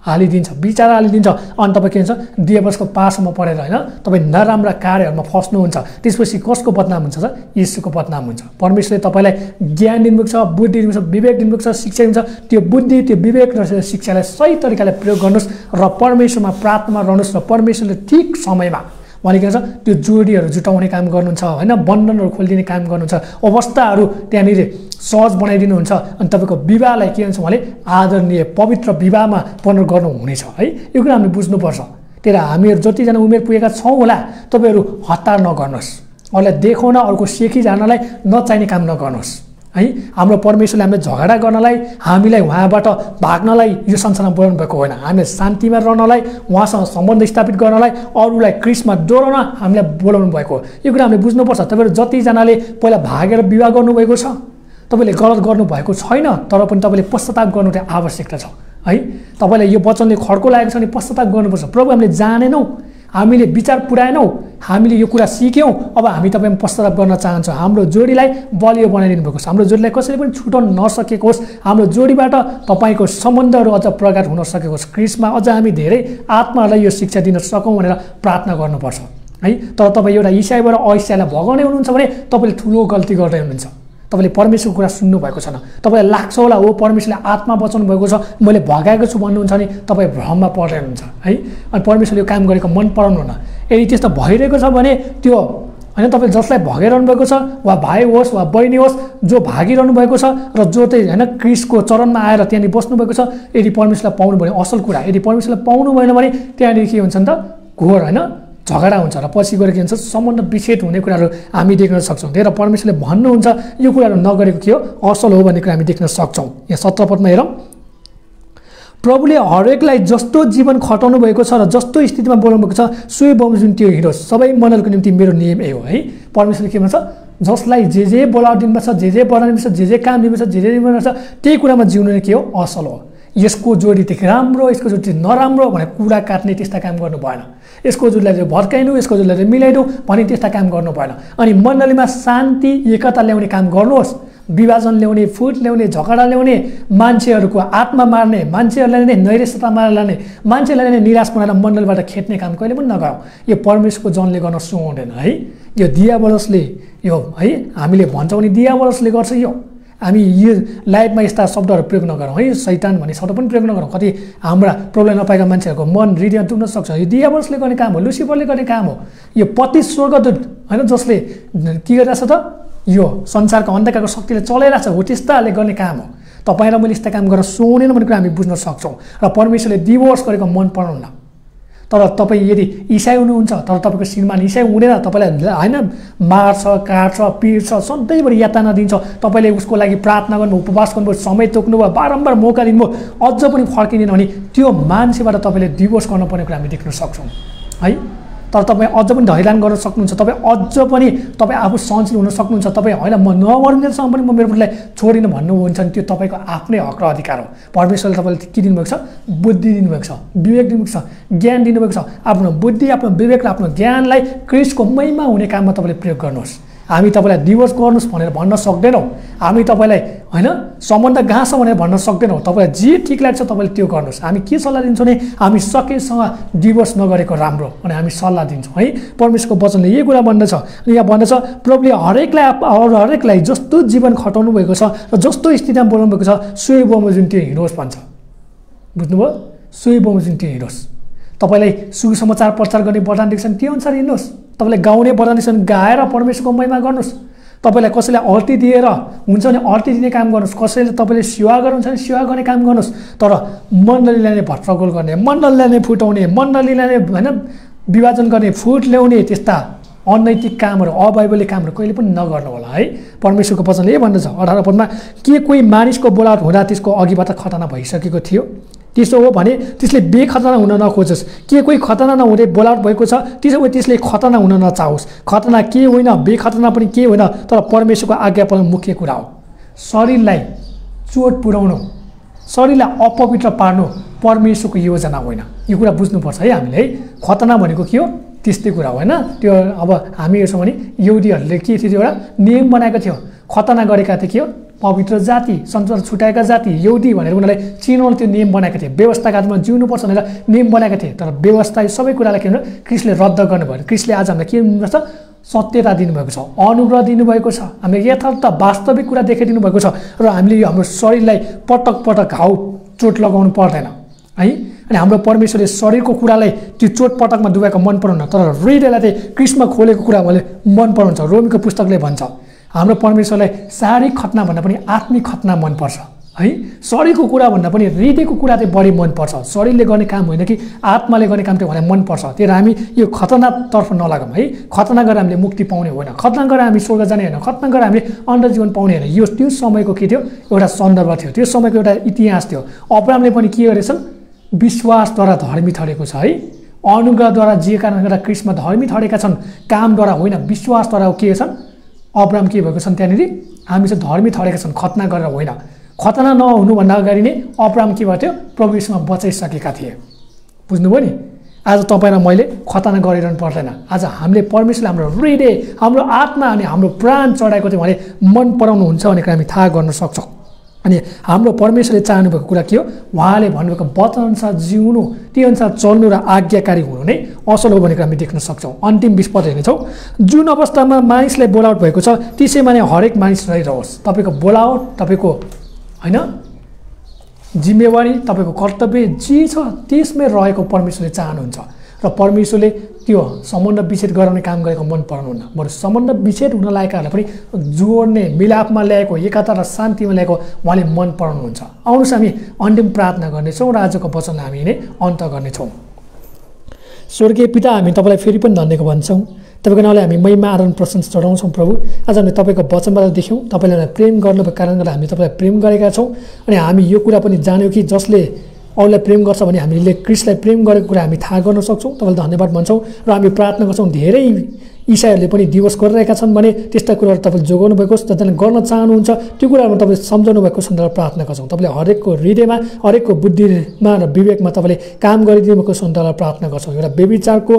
हालिदिन्छ, विचार हालिदिन्छ। अनि तपाईँ के हुन्छ, दियावसको पासमा परेर होइन तपाईँ नराम्रा कार्यहरूमा फस्नुहुन्छ। त्यसपछि कसको बदनाम हुन्छ त, यीशुको बदनाम हुन्छ। परमेश्वरले तपाईँलाई ज्ञान दिनुभएको छ, बुद्धि दिनुभएको छ, विवेक दिनुभएको छ, शिक्षा दिन्छ। त्यो बुद्धि, त्यो विवेक र शिक्षालाई सही तरिकाले प्रयोग गर्नुहोस् र परमेश्वरमा प्रार्थनामा रहनुहोस् र परमेश्वरले ठिक समयमा उहाँले के भन्छ त्यो जोडीहरू जुटाउने काम गर्नुहुन्छ होइन, बन्धनहरू खोलिदिने काम गर्नुहुन्छ, अवस्थाहरू त्यहाँनिर सहज बनाइदिनुहुन्छ। अनि तपाईँको विवाहलाई के हुन्छ उहाँले आदरणीय पवित्र विवाहमा परिणत गर्नुहुनेछ है। यो कुरा हामीले बुझ्नुपर्छ। त्यही हामीहरू जतिजना उमेर पुगेका छौँ होला, तपाईँहरू हतार नगर्नुहोस्, अरूलाई देखाउन, अर्को सेखिजानलाई नचाहिने काम नगर्नुहोस् है। हाम्रो परमेश्वरले हामीलाई झगडा गर्नलाई, हामीलाई उहाँबाट भाग्नलाई यो संसारमा बोलाउनु भएको होइन। हामीले शान्तिमा रहनलाई, उहाँसँग सम्बन्ध स्थापित गर्नलाई, अरूलाई क्रिस्टमा जोड्न हामीलाई बोलाउनु भएको हो। यो कुरा हामीले बुझ्नुपर्छ। तपाईँहरू जतिजनाले पहिला भागेर विवाह गर्नुभएको छ, तपाईँले गलत गर्नुभएको छैन, तर पनि तपाईँले पश्चाताप गर्नु चाहिँ आवश्यकता छ है। तपाईँलाई यो वचनले खड्को लागेको छ भने पश्चाताप गर्नुपर्छ। प्रभु हामीले जानेनौँ, हामीले विचार पुर्याएनौँ, हामीले यो कुरा सिक्यौँ, अब हामी तपाईँमा पश्चाताप गर्न चाहन्छौँ। हाम्रो जोडीलाई बलियो बनाइदिनु भएको छ, हाम्रो जोडीलाई कसैले पनि छुटाउन नसकेको होस्, हाम्रो जोडीबाट तपाईँको सम्बन्धहरू अझ प्रगाट हुन सकेको होस्। क्रिस्टमा अझ हामी धेरै आत्माहरूलाई यो शिक्षा दिन सकौँ भनेर प्रार्थना गर्नुपर्छ है। तर तपाईँ एउटा इसाईबाट अइसाईलाई भगाउने हुनुहुन्छ भने तपाईँले ठुलो गल्ती गर्दै हुनुहुन्छ। तपाईँले परमेश्वरको कुरा सुन्नुभएको छैन। तपाईँलाई लाग्छ होला हो परमेश्वरले आत्मा बचाउनु भएको छ, मैले भगाएको छु भन्नुहुन्छ भने तपाईँ भ्रममा पर्दै हुनुहुन्छ है। अनि परमेश्वरले यो काम गरेको मन पराउनुहुन्न। यदि त्यस्तो भइरहेको छ भने त्यो होइन तपाईँ जसलाई भगाइरहनु भएको छ, वा भाइ होस् वा बहिनी होस्, जो भागिरहनु भएको छ र जो चाहिँ होइन क्रिस्टको चरणमा आएर त्यहाँनिर बस्नुभएको छ, यदि परमेश्वरलाई पाउनु भने असल कुरा। यदि परमेश्वरलाई पाउनु भएन भने त्यहाँनिर के हुन्छ नि त, घोर होइन झगडा हुन्छ र पछि गएर के हुन्छ, सम्बन्ध विच्छेद हुने कुराहरू हामी देख्न सक्छौँ। त्यही भएर परमेश्वरले भन्नुहुन्छ यो कुराहरू नगरेको के हो, असल हो भन्ने कुरा हामी देख्न सक्छौँ। यहाँ 17 पदमा हेरौँ, प्रभुले हरेकलाई जस्तो जीवन खटाउनु भएको छ र जस्तो स्थितिमा बोलाउनु भएको छ सोही बमोजिम त्यो हिँडोस्। सबै मनहरूको निम्ति मेरो नियम यही हो है। परमेश्वरले के भन्छ, जसलाई जे बोलाउ दिनुपर्छ, जे बनाउनुपर्छ, जे काम दिनुपर्छ, जे दिनुपर्छ, त्यही कुरामा जिउनु के हो, असल हो। यसको जोडीदेखि राम्रो, यसको जोडी नराम्रो भनेर कुरा काट्ने त्यस्ता काम गर्नु भएन। यसको जोडीलाई भड्काइनु, यसको जोडीलाई मिलाइदिनु भने त्यस्ता काम गर्नु भएन। अनि मण्डलीमा शान्ति एकता ल्याउने काम गर्नुहोस्। विभाजन ल्याउने, फुट ल्याउने, झगडा ल्याउने, मान्छेहरूको आत्मा मार्ने, मान्छेहरूलाई नै नैराश्यता मार्ने, मान्छेलाई नै निराश बनाएर मण्डलबाट खेद्ने काम कहिले पनि नगरौँ। यो परमेश्वरको जनले गर्न सुहाउँदैन है। यो दियावलसले यो है हामीले भन्छौँ नि दियावलसले गर्छ। यो हामी यो लाइफमा यस्ता शब्दहरू प्रयोग नगरौँ है। शैतान भन्ने शब्द पनि प्रयोग नगरौँ। कति हाम्रा प्रब्लम नपाएका मान्छेहरूको मन हृदय दुख्न सक्छ। यो दियावलसले गर्ने काम हो, लुसिफरले गर्ने काम हो। यो पति स्वर्गदूत होइन जसले के गरिरहेछ त, यो संसारको अन्धकारको शक्तिले चलाइरहेछ हो, त्यस्ताले गर्ने काम हो। तपाईँ र मैले यस्ता काम गरेर सुनेन भन्ने कुरा हामी बुझ्न सक्छौँ। र परमेश्वरले डिभोर्स गरेको मन पराउन्न। तर तपाईँ यदि इसाई हुनुहुन्छ, तर तपाईँको श्रीमान इसाई हुँदैन, तपाईँलाई होइन मार्छ, काट्छ, पिट्छ, सधैँभरि यातना दिन्छ, तपाईँले उसको लागि प्रार्थना गर्नुभयो, उपवास गर्नुभयो, समय तोक्नुभयो, बारम्बार मौका दिनुभयो, अझ पनि फर्किँदैन भने त्यो मान्छेबाट तपाईँले डिभोर्स गर्नुपर्ने कुरा हामी देख्न सक्छौँ है। तर तपाईँ अझ पनि धैर्य गर्न सक्नुहुन्छ। तपाईँ अझ पनि तपाईँ आफू सहनशील हुन सक्नुहुन्छ। तपाईँ होइन म नमर्नेसम्म पनि म मेरो बुढीलाई छोडिनँ भन्नुहुन्छ भने त्यो तपाईँको आफ्नै हक र अधिकार हो। परमेश्वरले तपाईँले के दिनुभएको छ, बुद्धि दिनुभएको छ, विवेक दिनुभएको छ, ज्ञान दिनुभएको छ। आफ्नो बुद्धि, आफ्नो विवेक र आफ्नो ज्ञानलाई क्रिस्टको महिमा हुने काममा तपाईँले प्रयोग गर्नुहोस्। हामी तपाईँलाई डिभोर्स गर्नुहोस् भनेर भन्न सक्दैनौँ। हामी तपाईँलाई होइन सम्बन्ध गाँस भनेर भन्न सक्दैनौँ। तपाईँलाई जे ठिक लाग्छ तपाईँले त्यो गर्नुहोस्। हामी के सल्लाह दिन्छौँ भने हामी सकेसँग डिभोर्स नगरेको राम्रो भने हामी सल्लाह दिन्छौँ है। परमेश्वरको वचनले यही कुरा भन्दछ। यहाँ भन्दछ प्रभुले हरेकलाई जस्तो जीवन खटाउनु भएको छ र जस्तो स्थितिमा बोलाउनु भएको छ सोही बमोजिम त्यो हिँडोस् भन्छ। बुझ्नुभयो, सोही बमोजिम त्यो हिँडोस्। तपाईँलाई सुसमाचार प्रचार गर्ने वरदान दिएको छ भने त्यो अनुसार हिँड्नुहोस्। तपाईँलाई गाउने वरदान दिएको छ भने गाएर परमेश्वरको महिमा गर्नुहोस्। तपाईँलाई कसैलाई अर्ती दिएर हुन्छ भने अर्ती दिने काम गर्नुहोस्। कसैले तपाईँले सेवा गर्नुहुन्छ भने सेवा गर्ने काम गर्नुहोस्। तर मण्डलीलाई नै भट्टगोल गर्ने, मण्डलीलाई नै फुटाउने, मण्डलीलाई नै होइन विभाजन गर्ने, फुट ल्याउने त्यस्ता अनैतिक कामहरू, अबाइबलिक कामहरू कहिले पनि नगर्नु होला है। परमेश्वरको वचनले यही भन्दछ 18 पदमा, के कोही मानिसको बोलावट हुँदा त्यसको अघिबाट खतना भइसकेको थियो? त्यसो हो भने त्यसले बेखतना हुन नखोजोस्, के कोही खतना नहुँदै बोलावट भएको छ त्यसो भए त्यसले खतना हुन नचाहोस्। खतना के होइन, बेखतना पनि के होइन, तर परमेश्वरको आज्ञा पालन मुख्य कुरा हो। शरीरलाई चोट पुर्याउनु, शरीरलाई अपवित्र पार्नु परमेश्वरको योजना होइन। यो कुरा बुझ्नुपर्छ है हामीले है। खतना भनेको के हो त्यस्तै कुरा हो होइन। त्यो अब हामी हेर्छौँ भने यहुदीहरूले के थियो, एउटा नियम बनाएको थियो। खतना गरेका थिए के हो पवित्र जाति, संसार छुटाएका जाति यहुदी भनेर उनीहरूलाई चिनाउन त्यो नियम बनाएका थिए। व्यवस्थाका आधारमा जिउनुपर्छ भनेर नियम बनाएका थिए। तर व्यवस्था सबै कुरालाई के भन्नु क्रिस्टले रद्द गर्नुभयो। क्रिस्टले आज हामीलाई के दिनुपर्छ, सत्यता दिनुभएको छ, अनुग्रह दिनुभएको छ, हामीले यथार्थ वास्तविक कुरा देखाइदिनु भएको छ र हामीले यो हाम्रो शरीरलाई पटक पटक घाउ चोट लगाउनु पर्दैन है। अनि हाम्रो परमेश्वरले शरीरको कुरालाई त्यो चोट पटकमा डुबाएको मन पराउन, तर हृदयलाई चाहिँ क्रिस्टमा खोलेको कुरा उहाँले मन पराउँछ। रोमीको पुस्तकले भन्छ हाम्रो परमेश्वरलाई शारीरिक खतना भन्दा पनि आत्मिक खतना मनपर्छ है। शरीरको कुरा भन्दा पनि हृदयको कुरा चाहिँ बढी मनपर्छ। शरीरले गर्ने काम होइन कि आत्माले गर्ने काम चाहिँ उहाँलाई मनपर्छ। त्यही भएर हामी यो खतनातर्फ नलागौँ है। खतना गरेर हामीले मुक्ति पाउने होइन, खतना गरेर हामी स्वर्ग जाने होइन, खतना गरेर हामीले अन्त जीवन पाउने होइन। यो त्यो समयको के थियो, एउटा सन्दर्भ थियो, त्यो समयको एउटा इतिहास थियो। अब्रामले पनि के गरेछन्, विश्वासद्वारा धर्मी ठहरेको छ है। अनुग्रहद्वारा जे कारण गर्दा क्रिस्टमा धर्मी ठहरेका छन्, कामद्वारा होइन विश्वासद्वारा के छन्। अब्राम के भएको छन् त्यहाँनिर, हामी चाहिँ धर्मी ठहरेका छन् खतना गरेर होइन। खतना नहुनुभन्दा अगाडि नै अब्राम के भयो, प्रभु येशूमा बचाइसकेका थिए। बुझ्नुभयो नि। आज तपाईँ र मैले खतना गरिरहनु पर्दैन। आज हामीले परमेश्वरले हाम्रो हृदय, हाम्रो आत्मा अनि हाम्रो प्राण चढाएको चाहिँ उहाँले मन पराउनुहुन्छ भनेर हामी थाहा गर्न सक्छौँ। अनि हाम्रो परमेश्वरले चाहनुभएको कुरा के हो, उहाँले भन्नुभएको वचनअनुसार जिउनु, त्यो अनुसार चल्नु र आज्ञाकारी हुनु नै असल हो भनेर हामी देख्न सक्छौँ। अन्तिम 20 पद हेर्नेछौँ। जुन अवस्थामा मानिसलाई बोलावट भएको छ त्यसैमा नै हरेक मानिस रहिरहोस्। तपाईँको बोलावट, तपाईँको होइन जिम्मेवारी, तपाईँको कर्तव्य जे छ त्यसमै रहेको परमेश्वरले चाहनुहुन्छ। र परमेश्वरले त्यो सम्बन्ध विच्छेद गराउने काम गरेको मन पराउनुहुन्न। बरु सम्बन्ध विच्छेद हुन लागेकाहरूलाई पनि जोड्ने, मिलापमा ल्याएको, एकता र शान्तिमा ल्याएको उहाँले मन पराउनुहुन्छ। आउनुहोस् हामी अन्तिम प्रार्थना गर्नेछौँ र आजको वचनलाई हामी नै अन्त गर्नेछौँ। स्वर्गीय पिता, हामी तपाईँलाई फेरि पनि धन्यवाद भन्छौँ। तपाईँको नामले हामी महिमा आदर प्रशंसा चढाउँछौँ प्रभु। आज हामी तपाईँको वचनबाट देख्यौँ, तपाईँले हामीलाई प्रेम गर्नुभएको कारणले गर्दा हामी तपाईँलाई प्रेम गरेका छौँ। अनि हामी यो कुरा पनि जान्यौँ कि जसले अरूलाई प्रेम गर्छ भने हामीले क्रिस्टलाई प्रेम गरेको कुरा हामी थाहा गर्न सक्छौँ। तपाईँलाई धन्यवाद भन्छौँ र हामी प्रार्थना गर्छौँ धेरै इसाईहरूले पनि दिवस गरिरहेका छन् भने त्यस्ता कुराहरू तपाईँले जोगाउनु भएको छ, जसले गर्न चाहनुहुन्छ त्यो कुराहरूमा तपाईँले सम्झाउनु भएको सन्दर्भ प्रार्थना गर्छौँ। तपाईँले हरेकको हृदयमा, हरेकको बुद्धिमा र विवेकमा तपाईँले काम गरिदिनु भएको सन्दर्भ प्रार्थना गर्छौँ। एउटा व्यभिचारको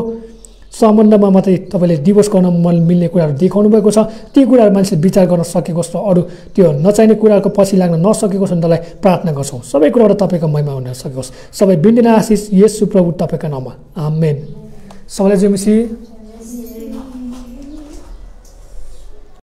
सम्बन्धमा मात्रै तपाईँले दिवस गर्न मिल्ने कुराहरू देखाउनु भएको छ, ती कुराहरू मान्छेले विचार गर्न सकेको छ, अरू त्यो नचाहिने कुराहरूको पछि लाग्न नसकेको सन्दर्भलाई प्रार्थना गर्छौँ। सबै कुराबाट तपाईँको महिमा हुन सकोस्। सबै बिन्दिन आशिष येशू प्रभु तपाईँको नाममा, आमेन। सबैलाई जय मसीह।